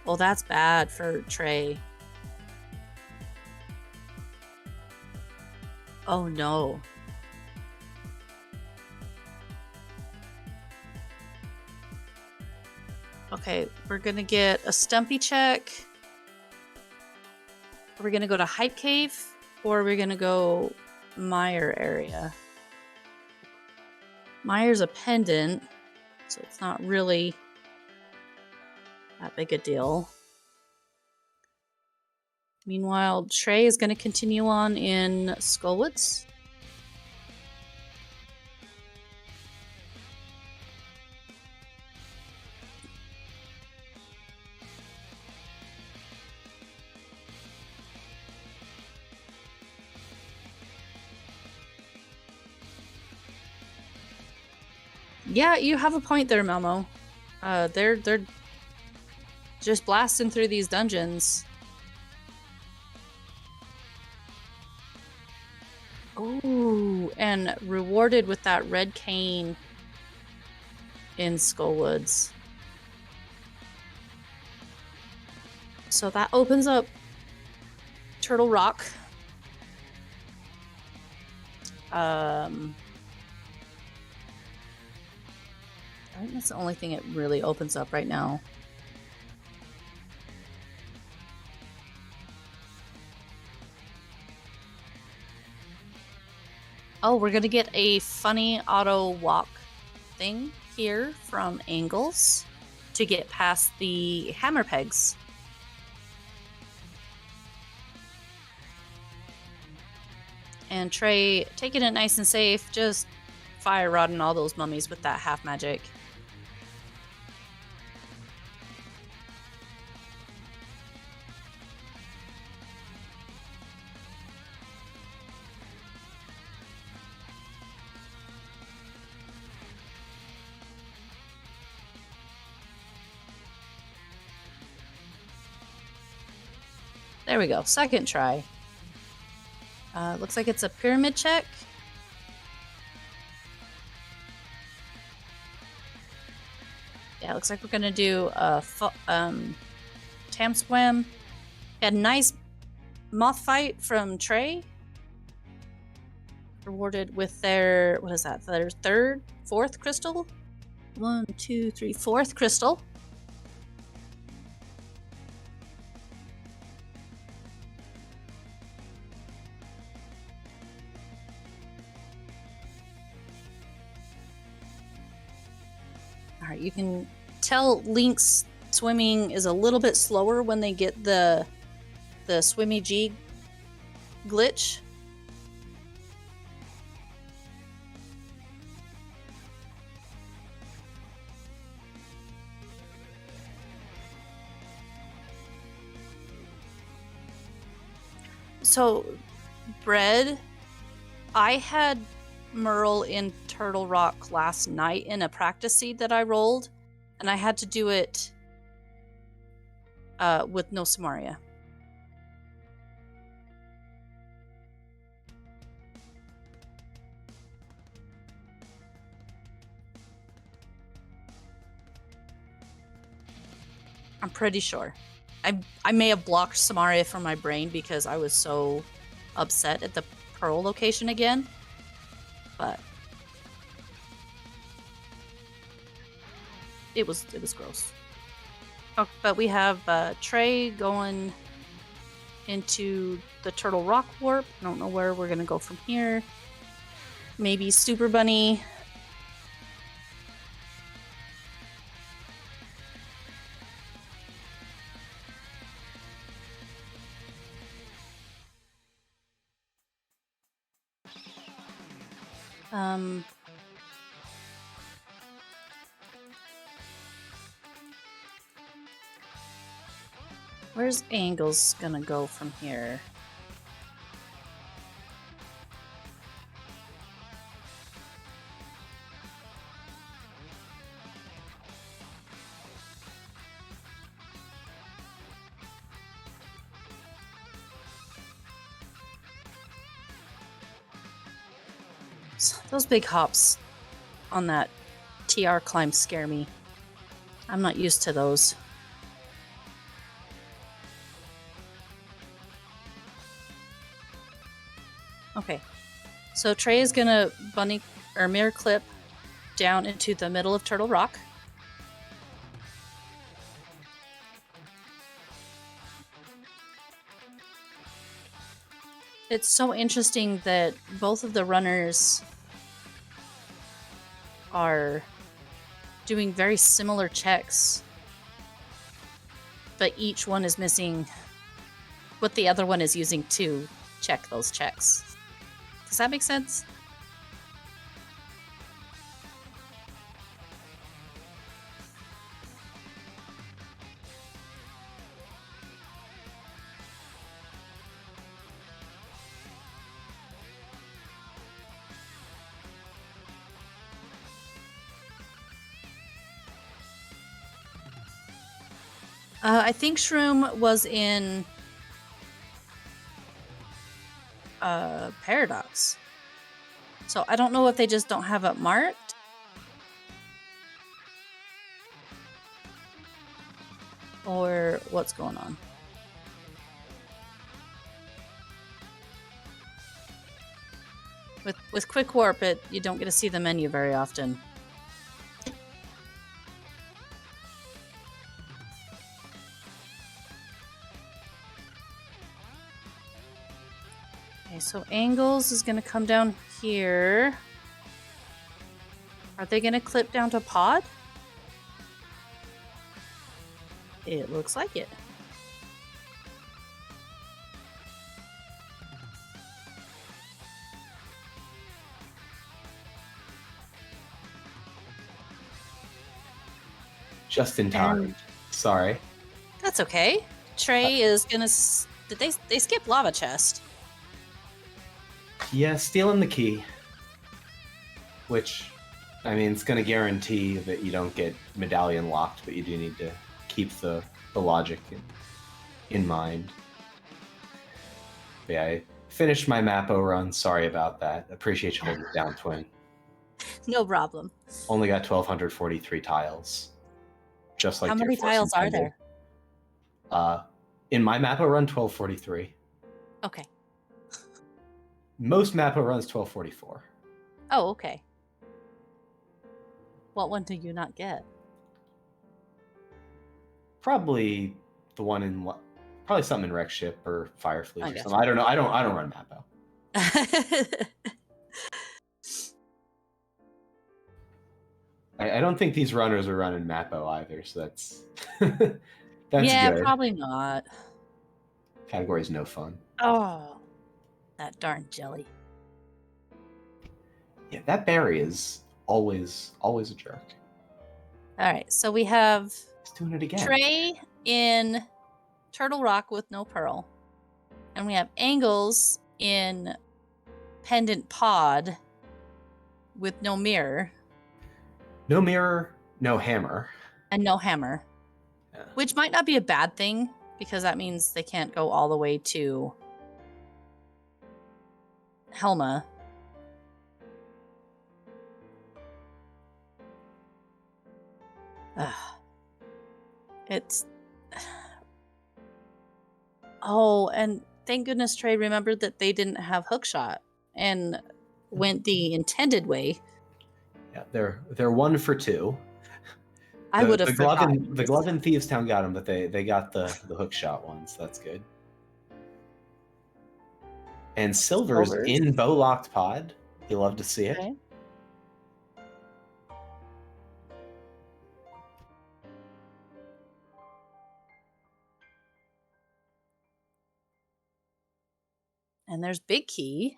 Well, that's bad for Trey. Oh no. Okay, we're gonna get a Stumpy check. Are we gonna go to Hype Cave, or are we gonna go Mire area? Mire's a pendant, so it's not really that big a deal. Meanwhile, Trey is gonna continue on in Skullwoods. Yeah, you have a point there, Melmo. They're just blasting through these dungeons. Oh, and rewarded with that red cane in Skullwoods. So that opens up Turtle Rock. I think that's the only thing it really opens up right now. Oh, we're gonna get a funny auto walk thing here from Anglhz to get past the hammer pegs. And Trey, taking it nice and safe, just fire rodding all those mummies with that half magic. There we go. Second try. Looks like it's a pyramid check. Yeah, looks like we're gonna do a Tam Swim. Had a nice moth fight from Trey. Rewarded with their, what is that? Their fourth crystal? 1, 2, 3, fourth crystal. Alright, you can tell Link's swimming is a little bit slower when they get the Swimmy G glitch. So, Bread, I had Merle in Turtle Rock last night in a practice seed that I rolled, and I had to do it with no Samaria. I'm pretty sure. I may have blocked Samaria from my brain because I was so upset at the Pearl location again, but it was gross. Oh, but we have Trey going into the Turtle Rock Warp. I don't know where we're gonna go from here. Maybe Super Bunny. Where's Anglhz gonna go from here? Those big hops on that TR climb scare me. I'm not used to those. Okay, so Trey is gonna bunny or mirror clip down into the middle of Turtle Rock. It's so interesting that both of the runners are doing very similar checks, but each one is missing what the other one is using to check those checks. Does that make sense? I think Shroom was in Paradox. So I don't know if they just don't have it marked. Or what's going on. With Quick Warp, you don't get to see the menu very often. Okay, so Anglhz is going to come down here. Are they going to clip down to pod? It looks like it. Just in time. Sorry. That's okay. Trey is going to... Did they skip Lava Chest? Yeah, stealing the key. Which, I mean, it's going to guarantee that you don't get medallion locked, but you do need to keep the logic in mind. But yeah, I finished my Mappo run. Sorry about that. Appreciate you holding it down, Twin. No problem. Only got 1,243 tiles. Just like How many Deer Force tiles are intended. there? In my Mappo run, 1,243. Okay. Most Mappo runs 1,244. Oh, okay. What one do you not get? Probably the one in probably something in Wreck Ship or Fire Fleet or gotcha. something. I don't know. I don't run Mappo. I don't think these runners are running Mappo either, so that's yeah, good. probably not. Category is no fun. Oh, that darn jelly. Yeah, that berry is always a jerk. All right, so we have He's doing it again. Trey in Turtle Rock with no pearl, and we have Anglhz in Pendant Pod with no mirror. No mirror, no hammer. And no hammer. Yeah. Which might not be a bad thing, because that means they can't go all the way to Helma. It's... Oh, and thank goodness Trey remembered that they didn't have hookshot and went the intended way. Yeah, they're 1 for 2. I would have forgotten. The glove in Thieves Town got them, but they got the hook shot ones. That's good. And Silver's in Bow Locked Pod. You love to see it. Okay. And there's Big Key,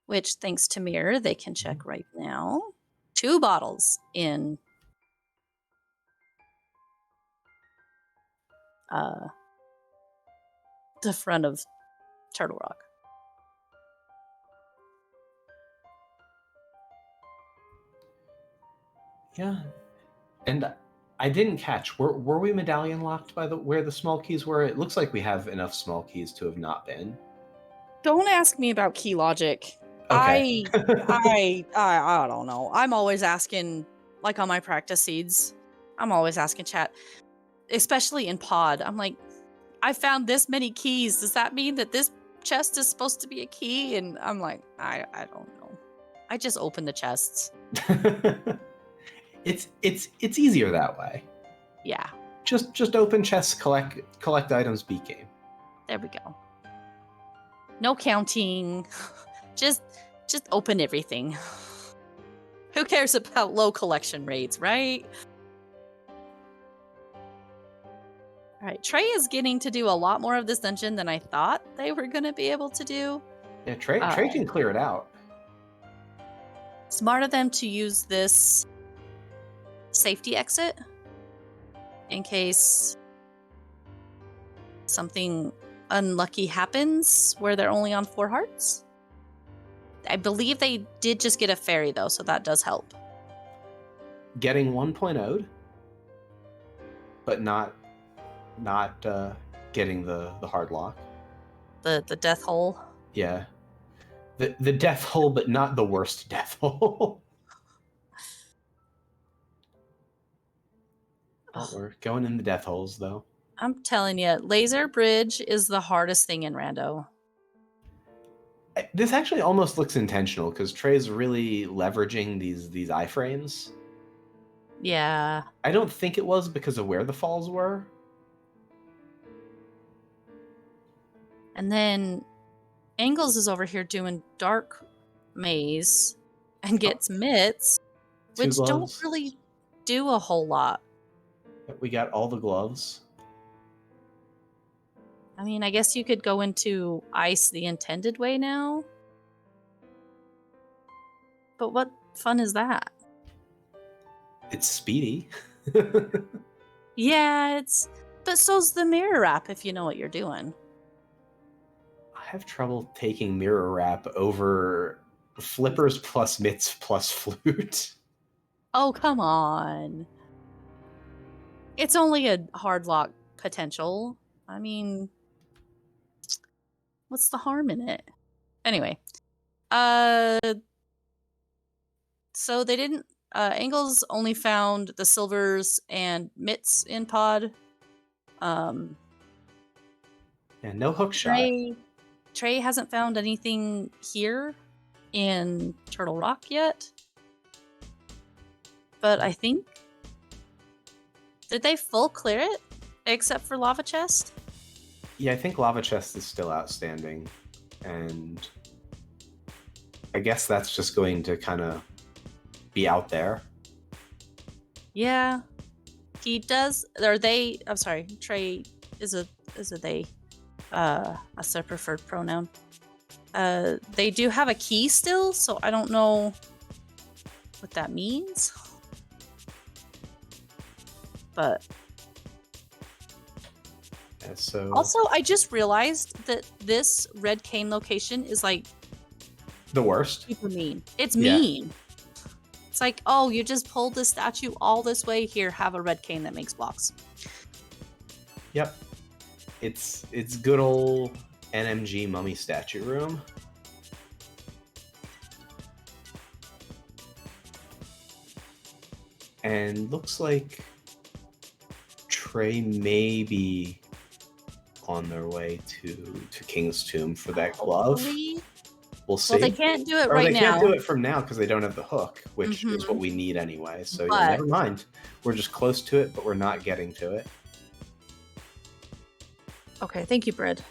which thanks to Mirror, they can check right now. 2 bottles in the front of Turtle Rock. Yeah, and I didn't catch. Were we medallion locked by where the small keys were? It looks like we have enough small keys to have not been. Don't ask me about key logic. Okay. I don't know. I'm always asking, like on my practice seeds, I'm always asking chat, especially in pod. I'm like, I found this many keys. Does that mean that this chest is supposed to be a key? And I'm like, I don't know. I just open the chests. It's easier that way. Yeah. Just open chests, collect items, beat game. There we go. No counting. Just open everything. Who cares about low collection rates, right? All right, Trey is getting to do a lot more of this dungeon than I thought they were going to be able to do. Yeah, Trey can clear it out. Smart of them to use this safety exit in case something unlucky happens where they're only on 4 hearts. I believe they did just get a fairy though, so that does help. Getting 1.0'd, but not getting the hard lock. The death hole. Yeah. The death hole, but not the worst death hole. Oh, we're going in the death holes though. I'm telling you, laser bridge is the hardest thing in Rando. This actually almost looks intentional because Trey's really leveraging these iframes. Yeah. I don't think it was because of where the falls were. And then Anglhz is over here doing dark maze and gets mitts, which don't really do a whole lot. We got all the gloves. I mean, I guess you could go into ice the intended way now. But what fun is that? It's speedy. Yeah, but so's the mirror wrap if you know what you're doing. I have trouble taking mirror wrap over flippers plus mitts plus flute. Oh, come on. It's only a hard lock potential. I mean, What's the harm in it? Anyway, so they didn't. Anglhz only found the silvers and mitts in pod. And no hook shot. Trey hasn't found anything here in Turtle Rock yet. But I think... Did they full clear it? Except for Lava Chest? Yeah, I think Lava Chest is still outstanding. And I guess that's just going to kind of be out there. Yeah. He does... Are they... I'm sorry. Trey is a they. That's their preferred pronoun. They do have a key still, so I don't know what that means. But Yeah, so also, I just realized that this red cane location is like the worst. super mean. It's Yeah. mean. It's like, oh, you just pulled this statue all this way. Here, have a red cane that makes blocks. Yep. It's good old NMG mummy statue room. And looks like Trey may be on their way to King's Tomb for that glove. Hopefully. We'll see. Well, they can't do it Or right they now. can't do it from now because they don't have the hook, which is Mhm. what we need anyway. So But- yeah, never mind. We're just close to it, but we're not getting to it. Okay, thank you, Bread.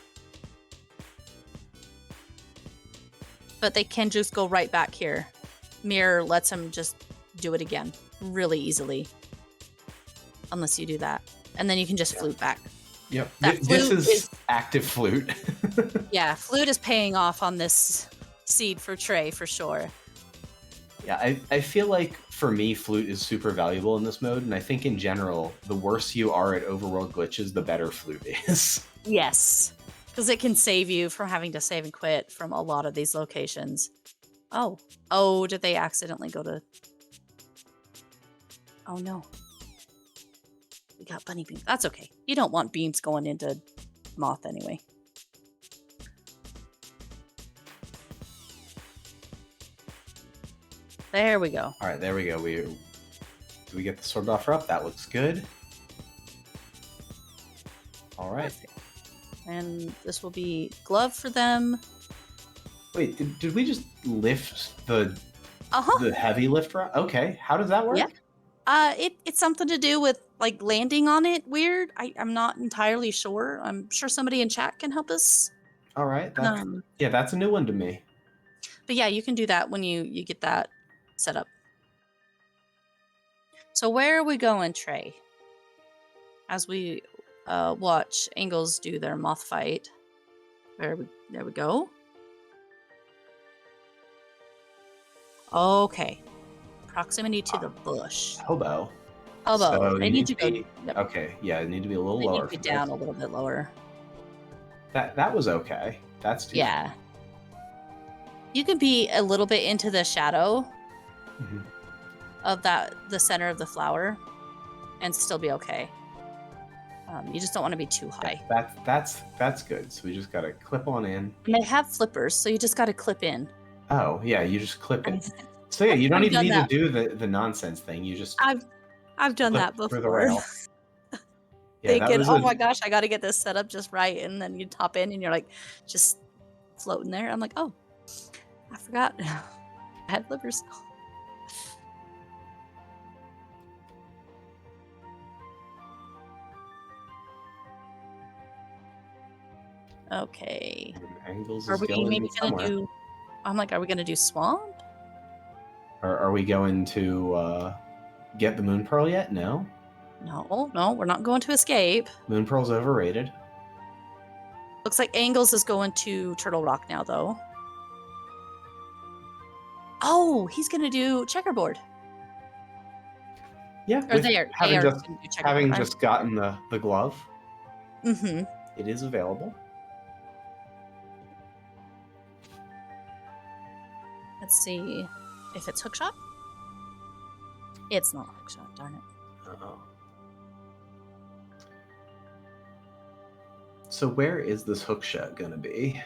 But they can just go right back here. Mirror lets them just do it again really easily. Unless you do that. And then you can just flute back. Yep. That This flute is is- active flute. Yeah, flute is paying off on this seed for Trey for sure. Yeah, I feel like for me, flute is super valuable in this mode, and I think in general, the worse you are at overworld glitches, the better flute is. Yes. Because it can save you from having to save and quit from a lot of these locations. Oh. Oh, did they accidentally go to... Oh, no. We got bunny beans. That's okay. You don't want beans going into moth anyway. There we go. All right, there we go. Do we get the sword buffer up? That looks good. All right. And this will be glove for them. Wait, did we just lift the Uh-huh. heavy lift rock? Okay, how does that work? Yeah. It's something to do with like landing on it weird. I'm not entirely sure. I'm sure somebody in chat can help us. All right. That's a new one to me. But yeah, you can do that when you get that set up. So where are we going, Trey? As we watch Anglhz do their moth fight. There we go. Okay. Proximity to the bush. Hobo. Elbow. So I you need to go. be- Yep. Okay, yeah, it need to be a little I need lower. to be for down this. a little bit lower. That was okay. That's too Yeah. You can be a little bit into the shadow Mhm. of the center of the flower and still be okay. You just don't want to be too high. That's good. So we just gotta clip on in. And they have flippers, so you just got to clip in. Oh yeah, you just clip it. So yeah, you don't I've even done need that. to do the nonsense thing. You just I've done clip that through the before. rail. Yeah, that Thinking, was oh a- my gosh, I got to get this set up just right, and then you top in, and you're like, just floating there. I'm like, oh, I forgot. I had flippers. Okay. Anglhz Are is we going maybe gonna somewhere. do? I'm like, are we gonna do swamp? Are we going to get the moon pearl yet? No. No, we're not going to escape. Moon pearl's overrated. Looks like Anglhz is going to Turtle Rock now, though. Oh, he's gonna do checkerboard. Yeah. Or with they are having gonna just do checkerboard. having just gotten the glove, Mm-hmm. it is available. Let's see if it's hookshot. It's not hookshot, darn it. Uh-oh. So where is this hook shot gonna be?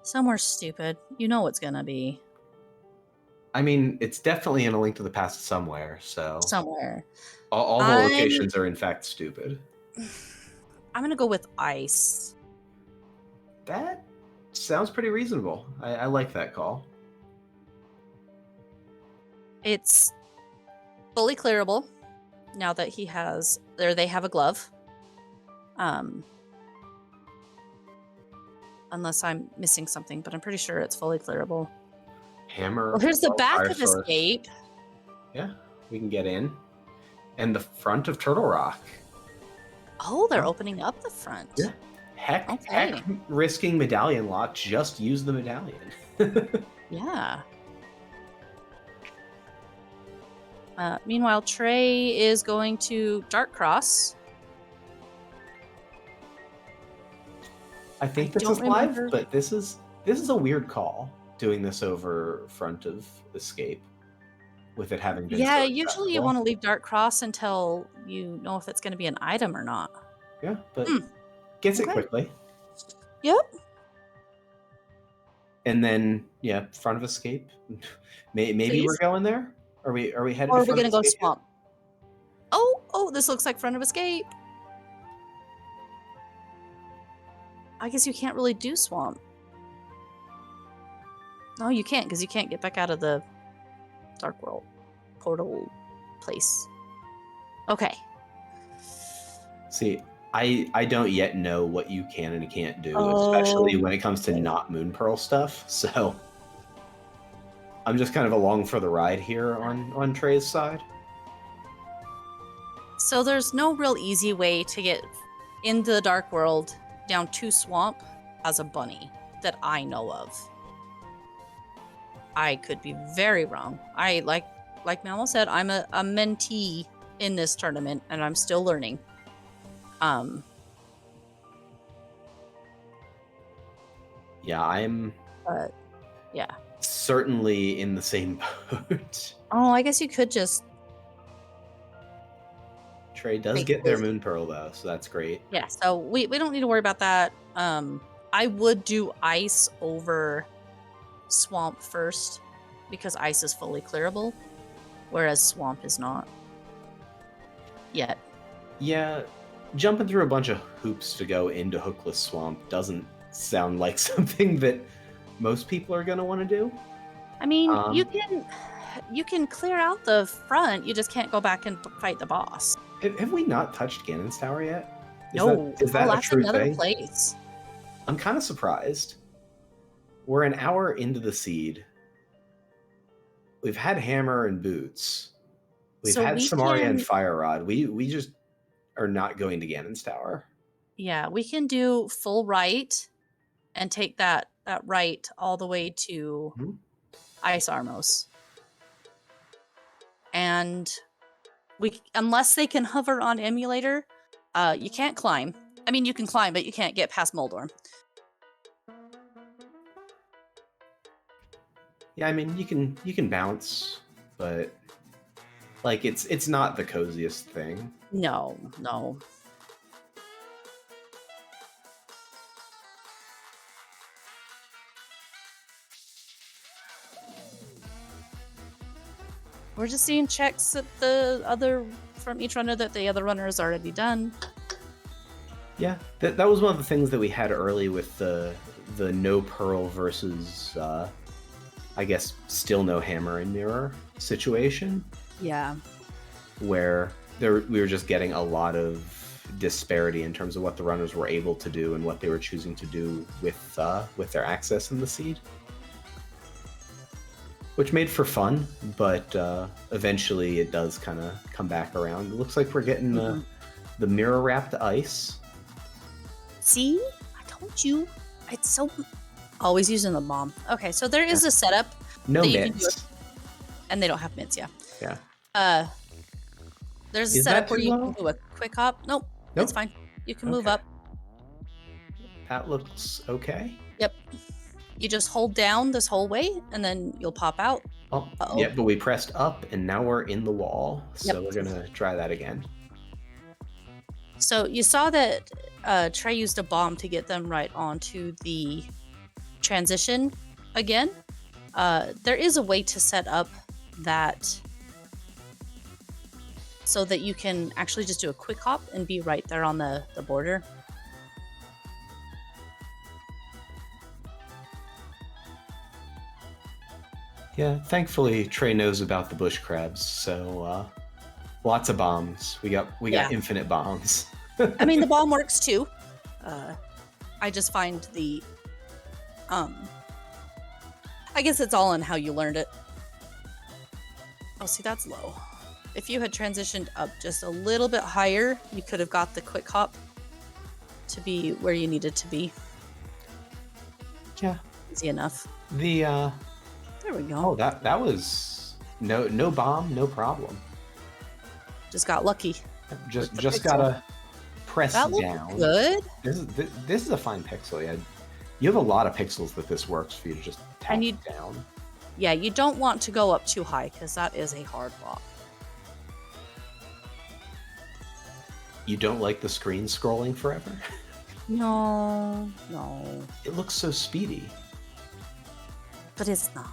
Somewhere stupid. You know it's gonna be. I mean, it's definitely in A Link to the Past somewhere, so... Somewhere. All the locations are, in fact, stupid. I'm gonna go with ice. That sounds pretty reasonable. I like that call. It's fully clearable now that he has... they have a glove. Unless I'm missing something, but I'm pretty sure it's fully clearable. Hammer. Well, here's the back of source. Escape. Yeah, we can get in. And the front of Turtle Rock. Oh, they're opening up the front. Yeah. Heck, risking medallion lock, just use the medallion. Yeah. Meanwhile, Trey is going to Dark Cross. I think this is live, but this is a weird call, doing this over front of Escape, with it having been... Yeah, usually you want to leave Dark Cross until you know if it's going to be an item or not. Yeah, but gets it quickly. Yep. And then, yeah, front of Escape. Maybe we're going there? Are we headed? Or are we going to go Swamp? Oh, this looks like front of Escape. I guess you can't really do Swamp. No, you can't, because you can't get back out of the Dark World portal place. Okay. See, I don't yet know what you can and can't do, especially when it comes to not Moon Pearl stuff. So I'm just kind of along for the ride here on Trey's side. So there's no real easy way to get into the Dark World down to Swamp as a bunny that I know of. I could be very wrong. I like Mamo said, I'm a mentee in this tournament and I'm still learning. Yeah, I'm yeah. Certainly in the same boat. Oh, I guess you could just... Trey does get their Moon Pearl, though, so that's great. Yeah, so we don't need to worry about that. I would do Ice over Swamp first, because Ice is fully clearable, whereas Swamp is not. Yet. Yeah, jumping through a bunch of hoops to go into Hookless Swamp doesn't sound like something that most people are going to want to do. I mean, you can clear out the front, you just can't go back and fight the boss. Have we not touched Ganon's Tower yet? Is that a true thing? Place. I'm kind of surprised. We're an hour into the seed. We've had Hammer and Boots. We've had Samaria and Fire Rod. We just are not going to Ganon's Tower. Yeah, we can do full right and take that right all the way to Ice Armos. And unless they can hover on Emulator, you can't climb. I mean, you can climb, but you can't get past Moldorm. Yeah, I mean, you can bounce, but like it's not the coziest thing. No. We're just seeing checks at from each runner that the other runner has already done. Yeah, that was one of the things that we had early with the no Pearl versus I guess still no Hammer and Mirror situation. Yeah. Where we were just getting a lot of disparity in terms of what the runners were able to do and what they were choosing to do with their access in the seed. Which made for fun, but eventually it does kind of come back around. It looks like we're getting the mirror-wrapped ice. See? I told you. It's so... Always using the bomb. Okay, so there is a setup. No mitts. And they don't have mitts, yeah. Yeah. There's a setup where you can do a quick hop. Nope, it's fine. You can move up. That looks okay. Yep. You just hold down this whole way, and then you'll pop out. Oh, yeah, but we pressed up, and now we're in the wall. So we're going to try that again. So you saw that Trey used a bomb to get them right onto the transition again, there is a way to set up that so that you can actually just do a quick hop and be right there on the border. Yeah, thankfully Trey knows about the bush crabs, so lots of bombs. We got infinite bombs. I mean, the bomb works too. I just find the I guess it's all in how you learned it. Oh, see, that's low. If you had transitioned up just a little bit higher, you could have got the quick hop to be where you needed to be. Yeah. Easy enough. There we go. Oh, that was no bomb, no problem. Just got lucky. Just gotta press that down. Good. This is a fine pixel. Yeah, you have a lot of pixels that this works for you to just tap down. Yeah, you don't want to go up too high because that is a hard block. You don't like the screen scrolling forever? No. It looks so speedy. But it's not.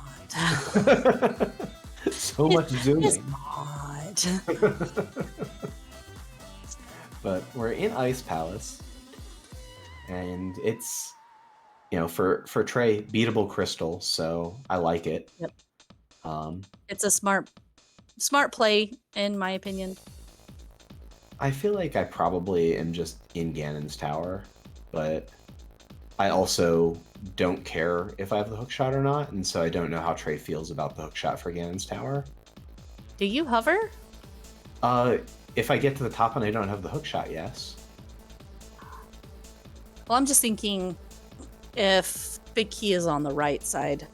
So much zooming. It's not. But we're in Ice Palace, and it's, for Trey, beatable crystal, so I like it. Yep. It's a smart play, in my opinion. I feel like I probably am just in Ganon's tower, but I also don't care if I have the hookshot or not, and so I don't know how Trey feels about the hookshot for Ganon's tower. Do you hover? If I get to the top and I don't have the hookshot, yes. Well, I'm just thinking if Big Key is on the right side.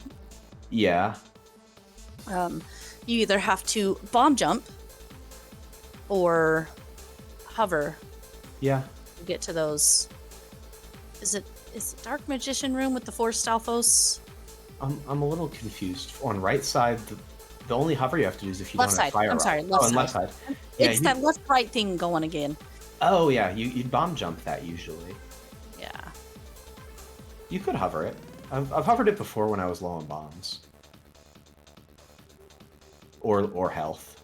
Yeah. You either have to bomb jump or hover. Yeah. To get to those. Is it Dark Magician room with the 4 Stalfos? I'm a little confused. On right side, the only hover you have to do is if you left don't have fire. I'm sorry, left side. Yeah, it's that left-right thing going again. Oh yeah, you'd bomb jump that usually. Yeah. You could hover it. I've hovered it before when I was low on bombs. Or health.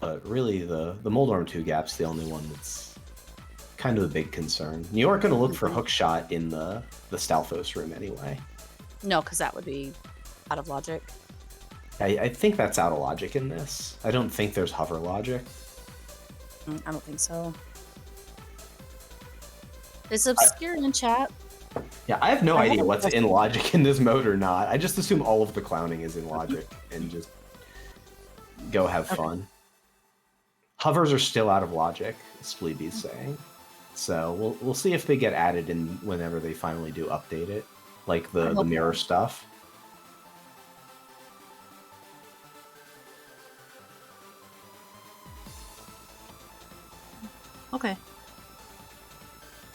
But really, the Moldorm 2 gap's the only one that's kind of a big concern. You aren't going to look for hookshot in the Stalfos room anyway. No, because that would be out of logic. I think that's out of logic in this. I don't think there's hover logic. I don't think so. It's obscure in chat. Yeah, I have no idea what's in logic in this mode or not. I just assume all of the clowning is in logic and just go have fun. Hovers are still out of logic, Spleeby's saying. So we'll see if they get added in whenever they finally do update it, like the mirror stuff. Okay.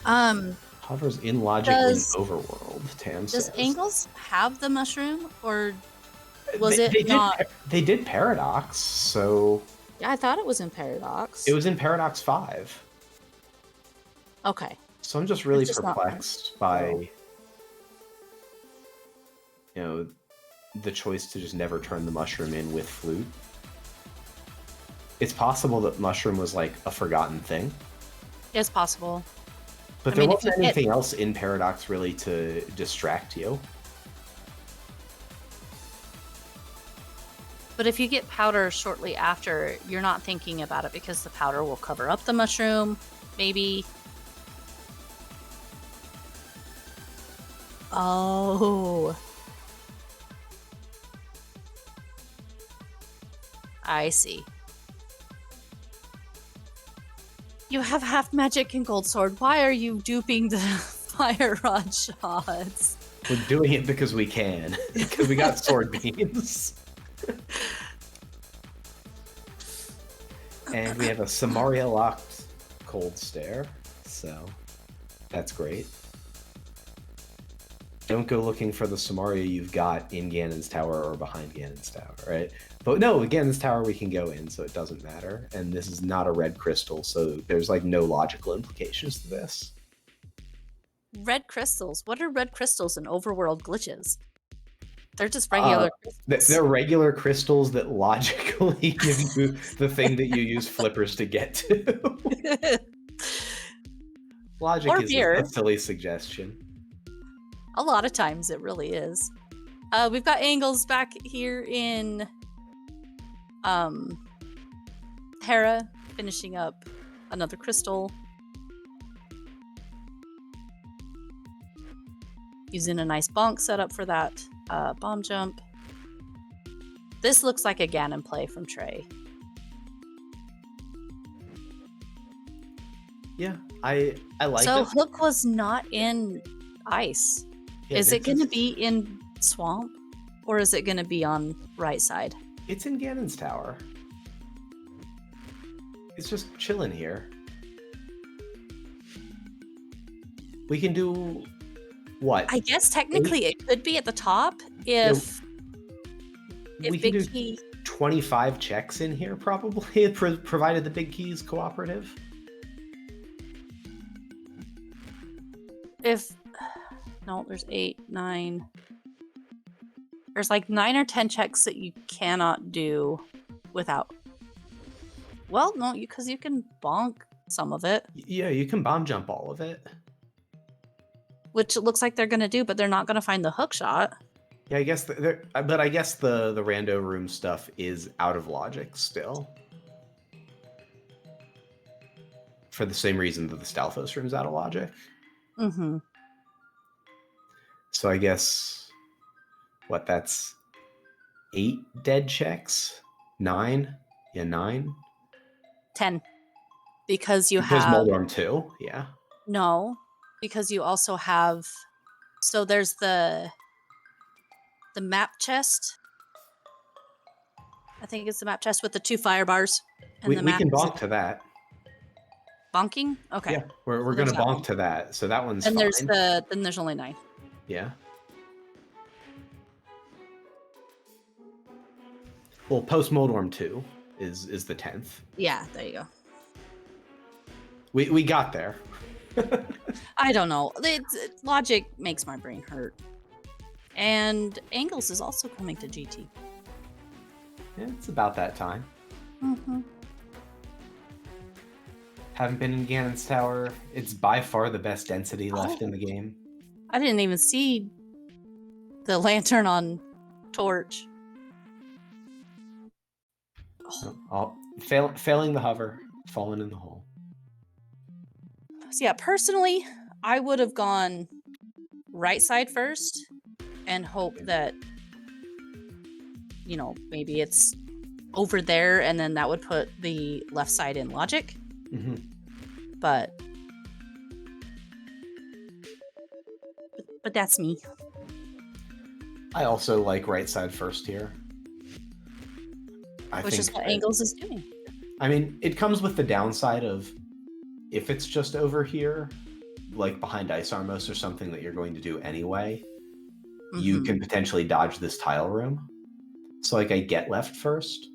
Hovers in logic in Overworld, Tam does says. Anglhz have the mushroom, or was it not? They did Paradox, so... Yeah, I thought it was in Paradox. It was in Paradox 5. Okay. So I'm just really perplexed by, the choice to just never turn the mushroom in with flute. It's possible that mushroom was like a forgotten thing. It's possible. But there wasn't anything else in Paradox really to distract you. But if you get powder shortly after, you're not thinking about it because the powder will cover up the mushroom, maybe. Oh. I see. You have half magic and gold sword. Why are you duping the fire rod shots? We're doing it because we can. Because we got sword beams. And we have a Samaria locked cold stare, so that's great. Don't go looking for the Samaria you've got in Ganon's Tower or behind Ganon's Tower, right? But no, Ganon's Tower we can go in, so it doesn't matter. And this is not a red crystal, so there's like no logical implications to this. Red crystals? What are red crystals in overworld glitches? They're just regular crystals. They're regular crystals that logically give you the thing that you use flippers to get to. Logic is a silly suggestion. A lot of times it really is. We've got Anglhz back here in Hera, finishing up another crystal. Using a nice bonk setup for that bomb jump. This looks like a Ganon play from Trey. Yeah, I like it. So Hook was not in ice. Yeah, is it going to be in swamp? Or is it going to be on right side? It's in Ganon's Tower. It's just chilling here. We can do... what? I guess technically it could be at the top if we Big can do Key... 25 checks in here, probably, provided the Big Key is cooperative. No, there's 8, 9. There's like 9 or 10 checks that you cannot do without. Well, no, because you can bonk some of it. Yeah, you can bomb jump all of it. Which it looks like they're going to do, but they're not going to find the hook shot. Yeah, I guess, but I guess the rando room stuff is out of logic still. For the same reason that the Stalfos room's out of logic. Mm-hmm. So I guess, that's 8 dead checks? 9? Yeah, 9? 10. Because you have... There's Moldorm 2, yeah. No, because you also have... So there's the map chest. I think it's the map chest with the 2 fire bars. And We the map can bonk to that. Bonking? Okay. Yeah, we're going to bonk to that. So that one's and fine. Then there's only 9. Yeah. Well, post Moldorm 2 is the 10th. Yeah, there you go. We got there. I don't know. Logic makes my brain hurt. And Anglhz is also coming to GT. Yeah, it's about that time. Mm-hmm. Haven't been in Ganon's Tower. It's by far the best density left in the game. I didn't even see the lantern on Torch. Failing the hover, falling in the hole. So yeah, personally, I would have gone right side first and hope that, maybe it's over there and then that would put the left side in logic. Mm-hmm. But that's me. I also like right side first here. Which is what Anglhz is doing. I mean, it comes with the downside of if it's just over here, like behind Ice Armos or something that you're going to do anyway, you can potentially dodge this tile room. So like I get left first,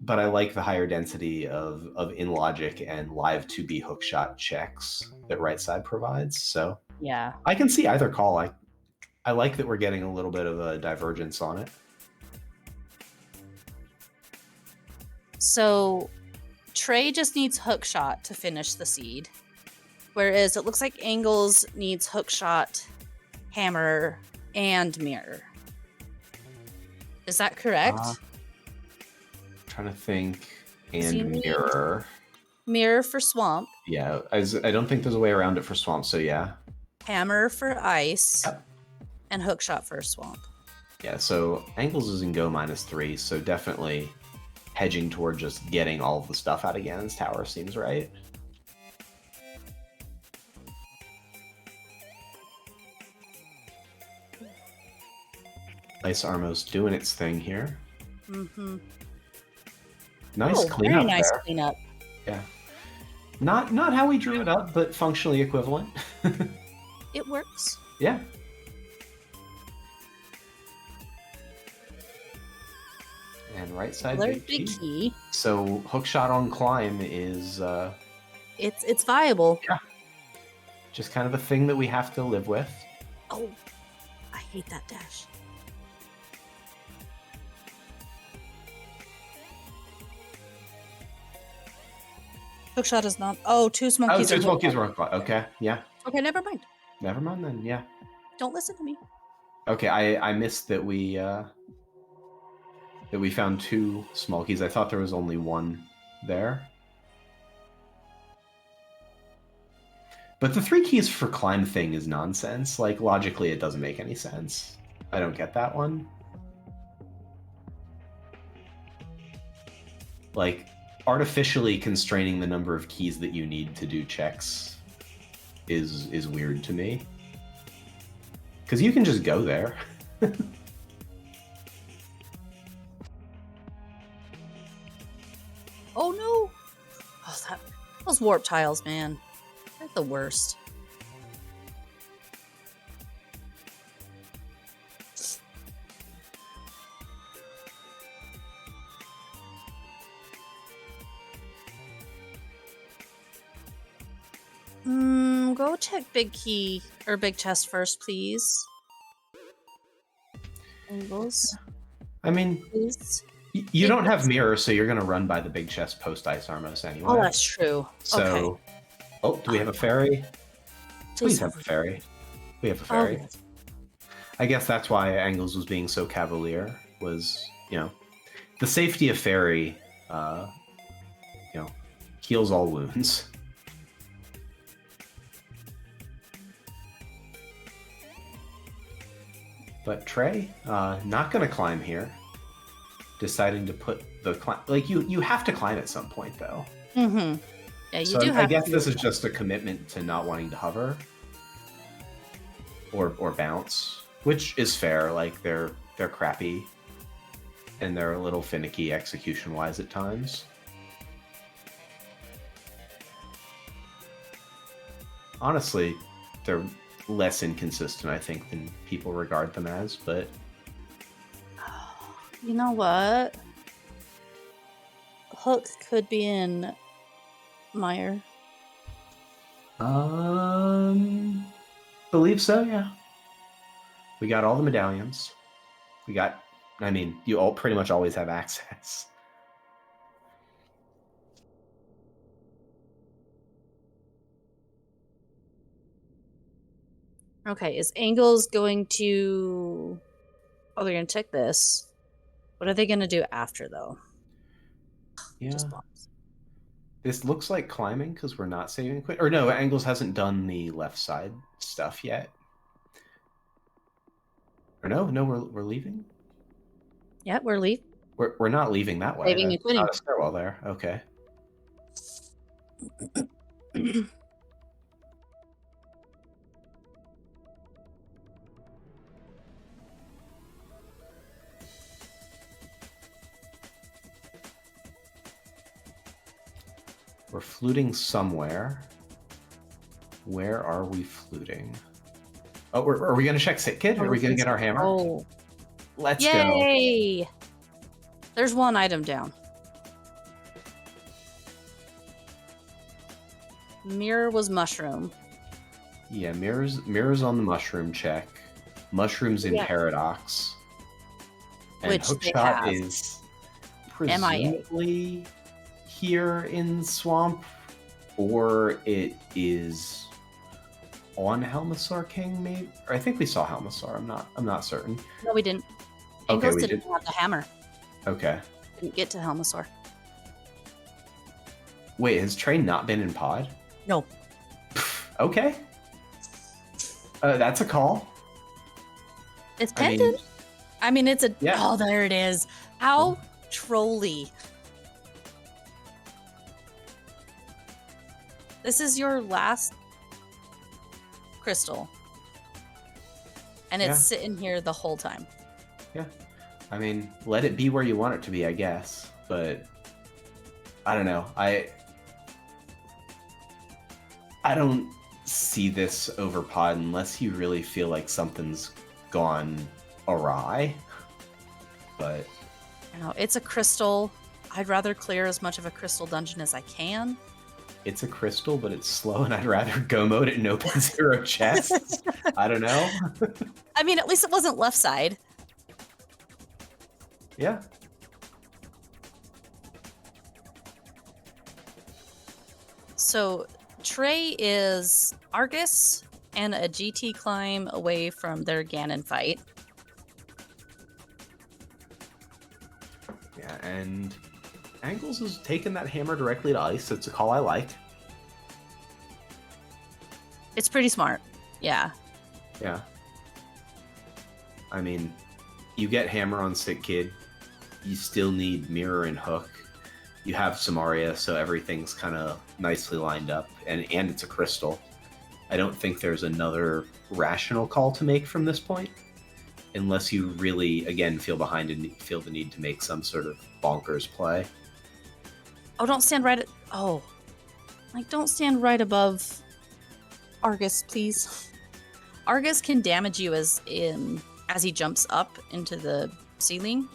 but I like the higher density of in logic and live 2B hookshot checks that right side provides. So yeah, I can see either call. I like that we're getting a little bit of a divergence on it. So Trey just needs hookshot to finish the seed, whereas it looks like Anglhz needs hookshot, hammer, and mirror. Is that correct? Trying to think. And mirror. Mirror for swamp. Yeah, I don't think there's a way around it for swamp, so yeah. Hammer for ice. Yep. And hookshot for swamp. Yeah, so Anglhz is in go -3, so definitely hedging toward just getting all of the stuff out of Ganon's Tower seems right. Ice Armos doing its thing here. Mm-hmm. Nice cleanup. Very nice there. Cleanup. Yeah. Not how we drew it up, but functionally equivalent. It works. Yeah. And right side There's big key. So hookshot on climb is it's viable. Yeah. Just kind of a thing that we have to live with. Oh, I hate that dash. Hookshot is not. Oh, two smonkeys. Oh, two smonkeys were on climb. Okay, yeah. Okay, never mind. Never mind then. Yeah. Don't listen to me. Okay, I missed that we found two smonkeys. I thought there was only one there. But the 3 keys for climb thing is nonsense. Like, logically, it doesn't make any sense. I don't get that one. Like, artificially constraining the number of keys that you need to do checks is weird to me. Because you can just go there. Oh no! Oh, those warp tiles, man. They're the worst. Go check big key or big chest first, please. Anglhz. I mean, Please. you don't have mirror, so you're going to run by the big chest post Ice Armos anyway. Oh, that's true. So, okay. Oh, do we have a fairy? Please have a fairy. We have a fairy. Oh. I guess that's why Anglhz was being so cavalier, was, the safety of fairy, heals all wounds. But Trey, not going to climb here. Deciding to put the climb... Like, you have to climb at some point, though. Mm-hmm. Yeah, you so do have I guess to. this is just a commitment to not wanting to hover. Or bounce. Which is fair. Like, they're crappy. And they're a little finicky execution-wise at times. Honestly, they're less inconsistent, I think, than people regard them as, but... You know what? Hook could be in Mire. Believe so, yeah. We got all the medallions. You all pretty much always have access. Okay, is Anglhz going to... Oh, they're going to check this. What are they going to do after, though? Yeah. Just bombs. This looks like climbing because we're not saving quick. Or no, Anglhz hasn't done the left side stuff yet. Or no, we're leaving? Yeah, we're leaving. We're not leaving that way. Saving and There's quitting. not a stairwell there. Okay. We're fluting somewhere. Where are we fluting? Oh, are we going to check Sit Kid? Are we going to get our hammer? Oh. Let's go. Yay! There's one item down. Mirror was mushroom. Yeah, mirrors on the mushroom check. Mushrooms in Paradox. And Which Hookshot is presumably here in Swamp, or it is on Helmasaur King, maybe? Or I think we saw Helmasaur. I'm not certain. No, we didn't. Okay, Anglhz we didn't did. have the hammer. Okay. Didn't get to Helmasaur. Wait, has Trey not been in pod? No. Okay. That's a call. It's pendant. I mean, it's a... Yeah. Oh, there it is. How trolly. This is your last crystal. And it's sitting here the whole time. Yeah. I mean, let it be where you want it to be, I guess. But I don't know. I don't see this over pod unless you really feel like something's gone awry. But Now, it's a crystal. I'd rather clear as much of a crystal dungeon as I can. It's a crystal, but it's slow, and I'd rather go mode it and open 0 chests. I don't know. I mean, at least it wasn't left side. Yeah. So Trey is Argus and a GT climb away from their Ganon fight. Yeah, and Anglhz has taken that hammer directly to ice. It's a call I like. It's pretty smart. Yeah. Yeah. I mean, you get hammer on Sick Kid. You still need mirror and hook. You have Samaria, so everything's kind of nicely lined up, and it's a crystal. I don't think there's another rational call to make from this point, unless you really, again, feel behind and feel the need to make some sort of bonkers play. Oh, don't stand right at... Oh. Like, don't stand right above Argus, please. Argus can damage you as he jumps up into the ceiling.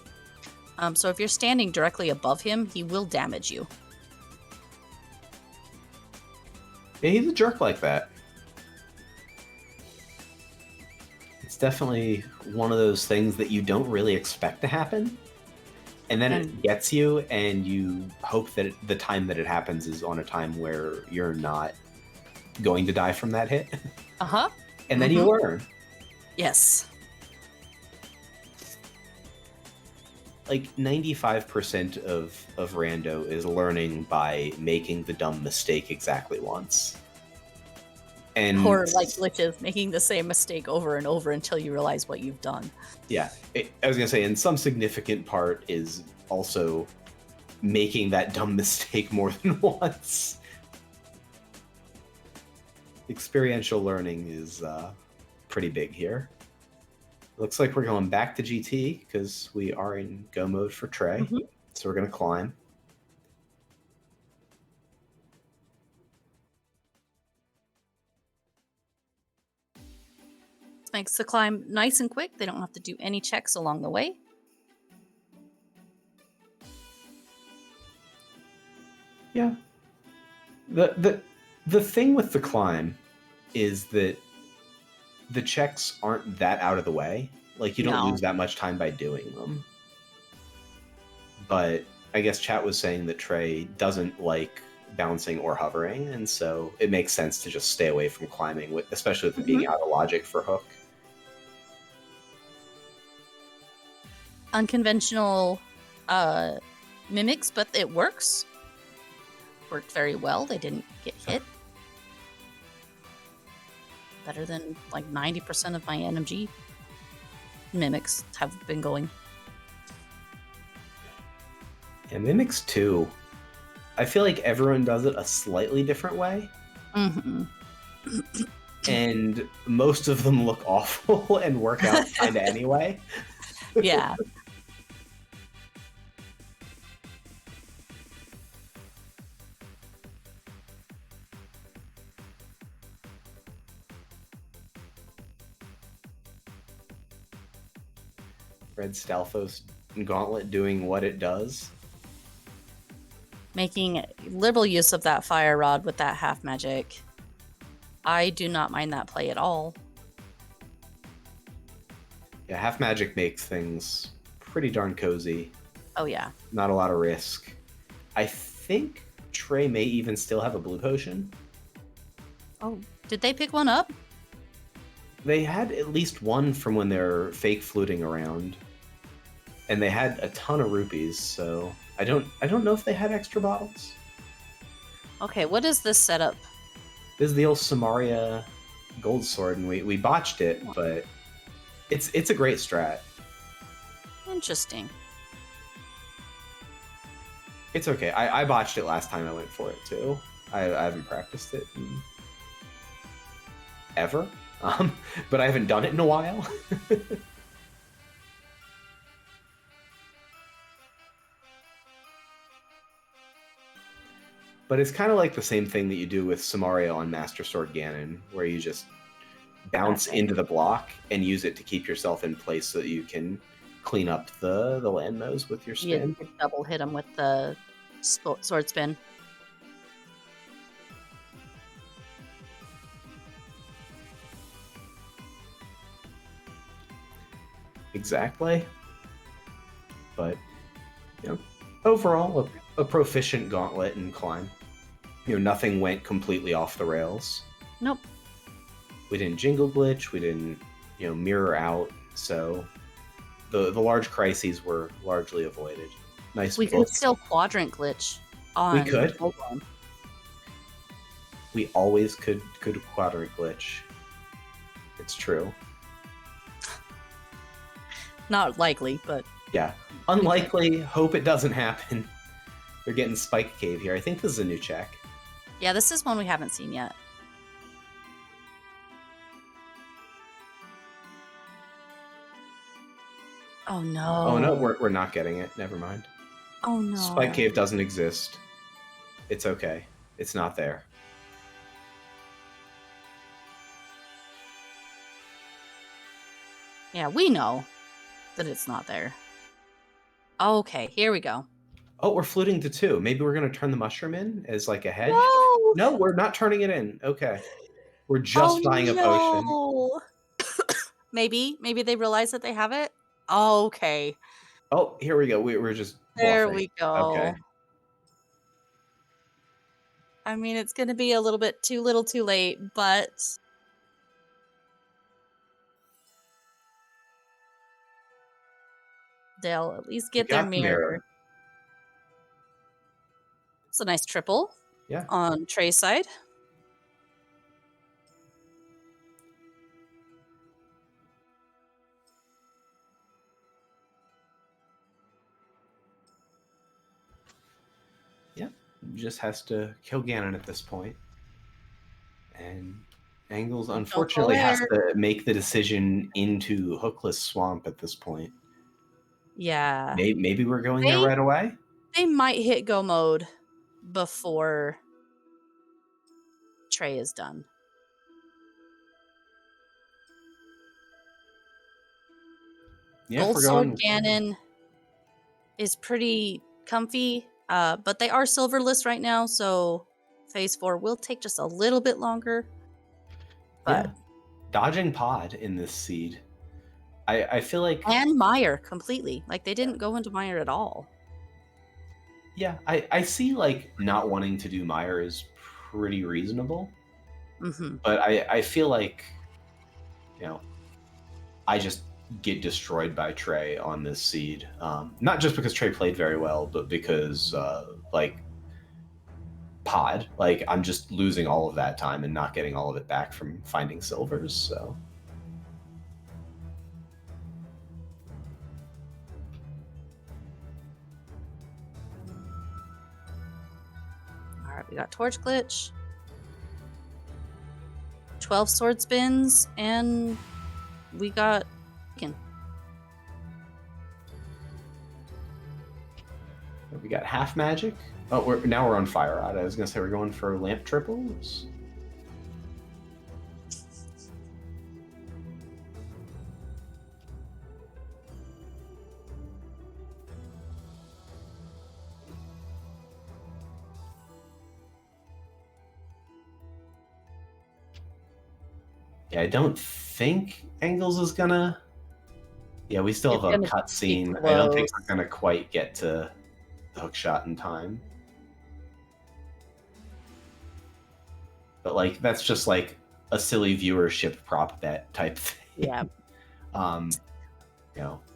So if you're standing directly above him, he will damage you. Yeah, he's a jerk like that. It's definitely one of those things that you don't really expect to happen. And then it gets you, and you hope that the time that it happens is on a time where you're not going to die from that hit. Uh-huh. And then you learn. Yes. Like 95% of Rando is learning by making the dumb mistake exactly once. And or like glitches, making the same mistake over and over until you realize what you've done. Yeah, I was gonna say, and some significant part is also making that dumb mistake more than once. Experiential learning is pretty big here. Looks like we're going back to GT because we are in go mode for Trey. So we're going to climb. This makes the climb nice and quick. They don't have to do any checks along the way. Yeah. The thing with the climb is that the checks aren't that out of the way. Like, you don't lose that much time by doing them. But I guess chat was saying that Trey doesn't like bouncing or hovering, and so it makes sense to just stay away from climbing, especially with it being out of logic for hook. Unconventional mimics, but it works. Worked very well. They didn't get hit. Better than like 90% of my NMG mimics have been going. And mimics too. I feel like everyone does it a slightly different way. And most of them look awful and work out kind of anyway. Yeah. Red Stalfos Gauntlet doing what it does. Making liberal use of that fire rod with that half magic. I do not mind that play at all. Yeah, half magic makes things pretty darn cozy. Oh, yeah. Not a lot of risk. I think Trey may even still have a blue potion. Oh, did they pick one up? They had at least one from when they're fake fluting around. And they had a ton of rupees, so I don't know if they had extra bottles. Okay, what is this setup? This is the old Samaria gold sword, and we botched it, but it's a great strat. Interesting. It's okay. I botched it last time I went for it too. I haven't practiced it ever, but I haven't done it in a while. But it's kind of like the same thing that you do with Samaria on Master Sword Ganon, where you just bounce into the block and use it to keep yourself in place so that you can clean up the land nose with your spin. You double hit him with the sword spin. Exactly. But, overall, a proficient gauntlet in climb. Nothing went completely off the rails. Nope. We didn't jingle glitch. We didn't, mirror out. So the large crises were largely avoided. Nice. We could still quadrant glitch on. We could. Pokemon. We always could quadrant glitch. It's true. Not likely, but yeah, unlikely. Hope it doesn't happen. They're getting Spike Cave here. I think this is a new check. Yeah, this is one we haven't seen yet. Oh no. Oh no, we're not getting it. Never mind. Oh no. Spike Cave doesn't exist. It's okay. It's not there. Yeah, we know that it's not there. Okay, here we go. Oh, we're fluting to 2. Maybe we're going to turn the mushroom in as like a hedge? No, we're not turning it in. Okay. We're just buying a potion. Maybe they realize that they have it. Okay. Oh, here we go. We're just there bluffing. We go. Okay. I mean, it's going to be a little bit too little too late, but they'll at least get their mirror. It's a nice triple. Yeah. On Trey's side. Yeah. Just has to kill Ganon at this point. And Anglhz unfortunately has to make the decision into Hookless Swamp at this point. Yeah. Maybe we're going there right away? They might hit go mode before Trey is done. Yeah, Gold Sword Ganon is pretty comfy, but they are silverless right now, so Phase 4 will take just a little bit longer. But yeah. Dodging Pod in this seed. I feel like... And Mire, completely. Like, they didn't go into Mire at all. Yeah, I see, like, not wanting to do Mire is pretty reasonable. Mm-hmm. But I feel like, I just get destroyed by Trey on this seed. Not just because Trey played very well, but because, Pod. Like, I'm just losing all of that time and not getting all of it back from finding silvers, so... Alright, we got Torch Glitch. 12 sword spins, and we got... We got half magic. Oh, now we're on Fire Rod. I was gonna say we're going for lamp triples. Yeah, I don't think Anglhz is gonna... Yeah, we still have a cutscene. I don't think we're gonna quite get to the hook shot in time. But, like, that's just, like, a silly viewership prop bet type thing. Yeah.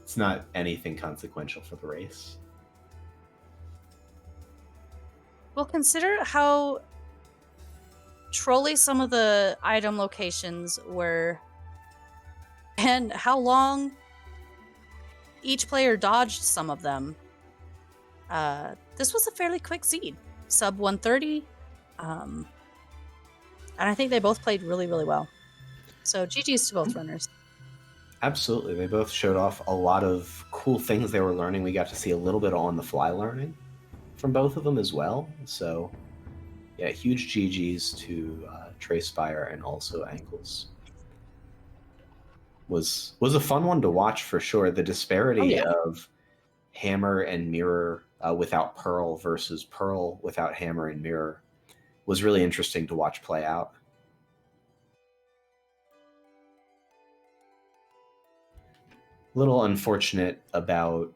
It's not anything consequential for the race. Well, consider how trolly some of the item locations were and how long each player dodged some of them. This was a fairly quick seed. Sub 130. And I think they both played really, really well. So GG's to both runners. Absolutely. They both showed off a lot of cool things they were learning. We got to see a little bit on-the-fly learning from both of them as well. So, yeah, huge GG's to Trey, Spyre, and also Anglhz. was a fun one to watch for sure. The disparity yeah. of hammer and mirror without pearl versus pearl without hammer and mirror was really interesting to watch play out. A little unfortunate about,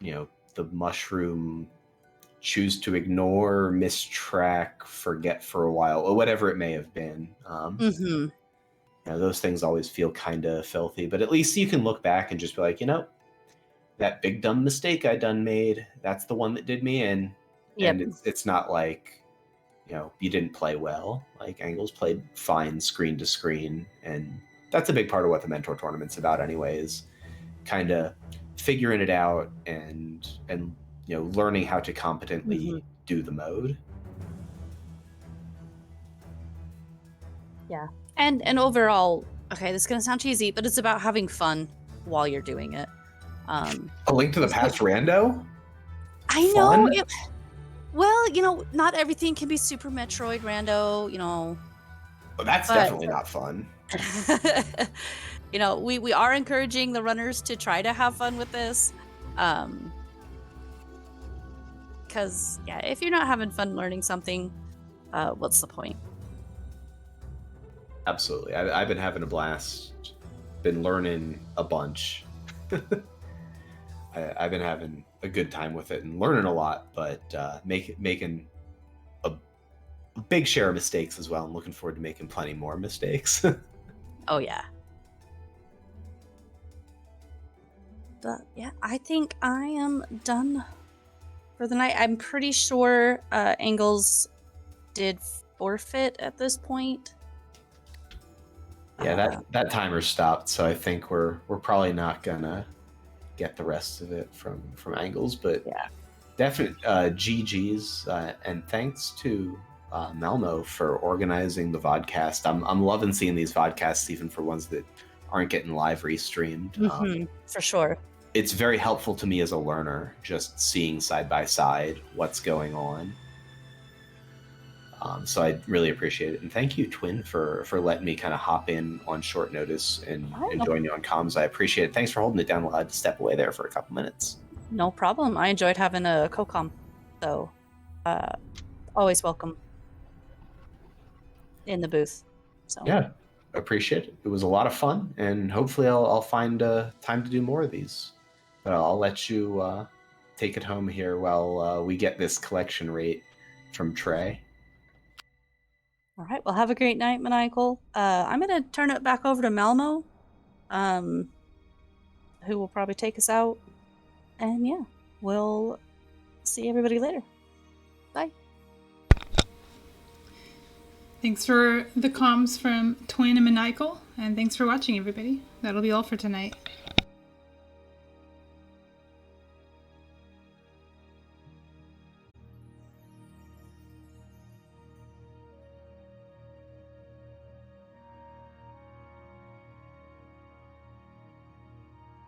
the mushroom choose to ignore, mistrack, forget for a while, or whatever it may have been. Those things always feel kind of filthy, but at least you can look back and just be like, that big dumb mistake I done made, that's the one that did me in. Yep. And it's not like, you didn't play well. Like Anglhz played fine screen to screen, and that's a big part of what the mentor tournament's about anyway, is kind of figuring it out and learning how to competently do the mode. Yeah. And overall, okay, this is gonna sound cheesy, but it's about having fun while you're doing it. A Link to the Past rando? I know. Well, not everything can be Super Metroid rando, Well, that's definitely not fun. We are encouraging the runners to try to have fun with this. Because, if you're not having fun learning something, what's the point? Absolutely. I've been having a blast. Been learning a bunch. I've been having a good time with it and learning a lot, but making a big share of mistakes as well. I'm looking forward to making plenty more mistakes. Oh, yeah. But, I think I am done for the night. I'm pretty sure Anglhz did forfeit at this point. Yeah, that timer stopped, so I think we're probably not gonna get the rest of it from Anglhz, but definite GG's and thanks to Malmo for organizing the vodcast. I'm loving seeing these vodcasts, even for ones that aren't getting live restreamed. For sure. It's very helpful to me as a learner, just seeing side by side what's going on. So I really appreciate it. And thank you, Twin, for letting me kind of hop in on short notice and join you on comms. I appreciate it. Thanks for holding it down while I had to step away there for a couple minutes. No problem. I enjoyed having a co-com. So always welcome in the booth. So yeah, appreciate it. It was a lot of fun, and hopefully I'll find time to do more of these. But I'll let you take it home here while we get this collection rate from Trey. All right. Well, have a great night, Maniacal. I'm going to turn it back over to Malmo, who will probably take us out. And we'll see everybody later. Bye. Thanks for the comms from Twin and Maniacal, and thanks for watching, everybody. That'll be all for tonight.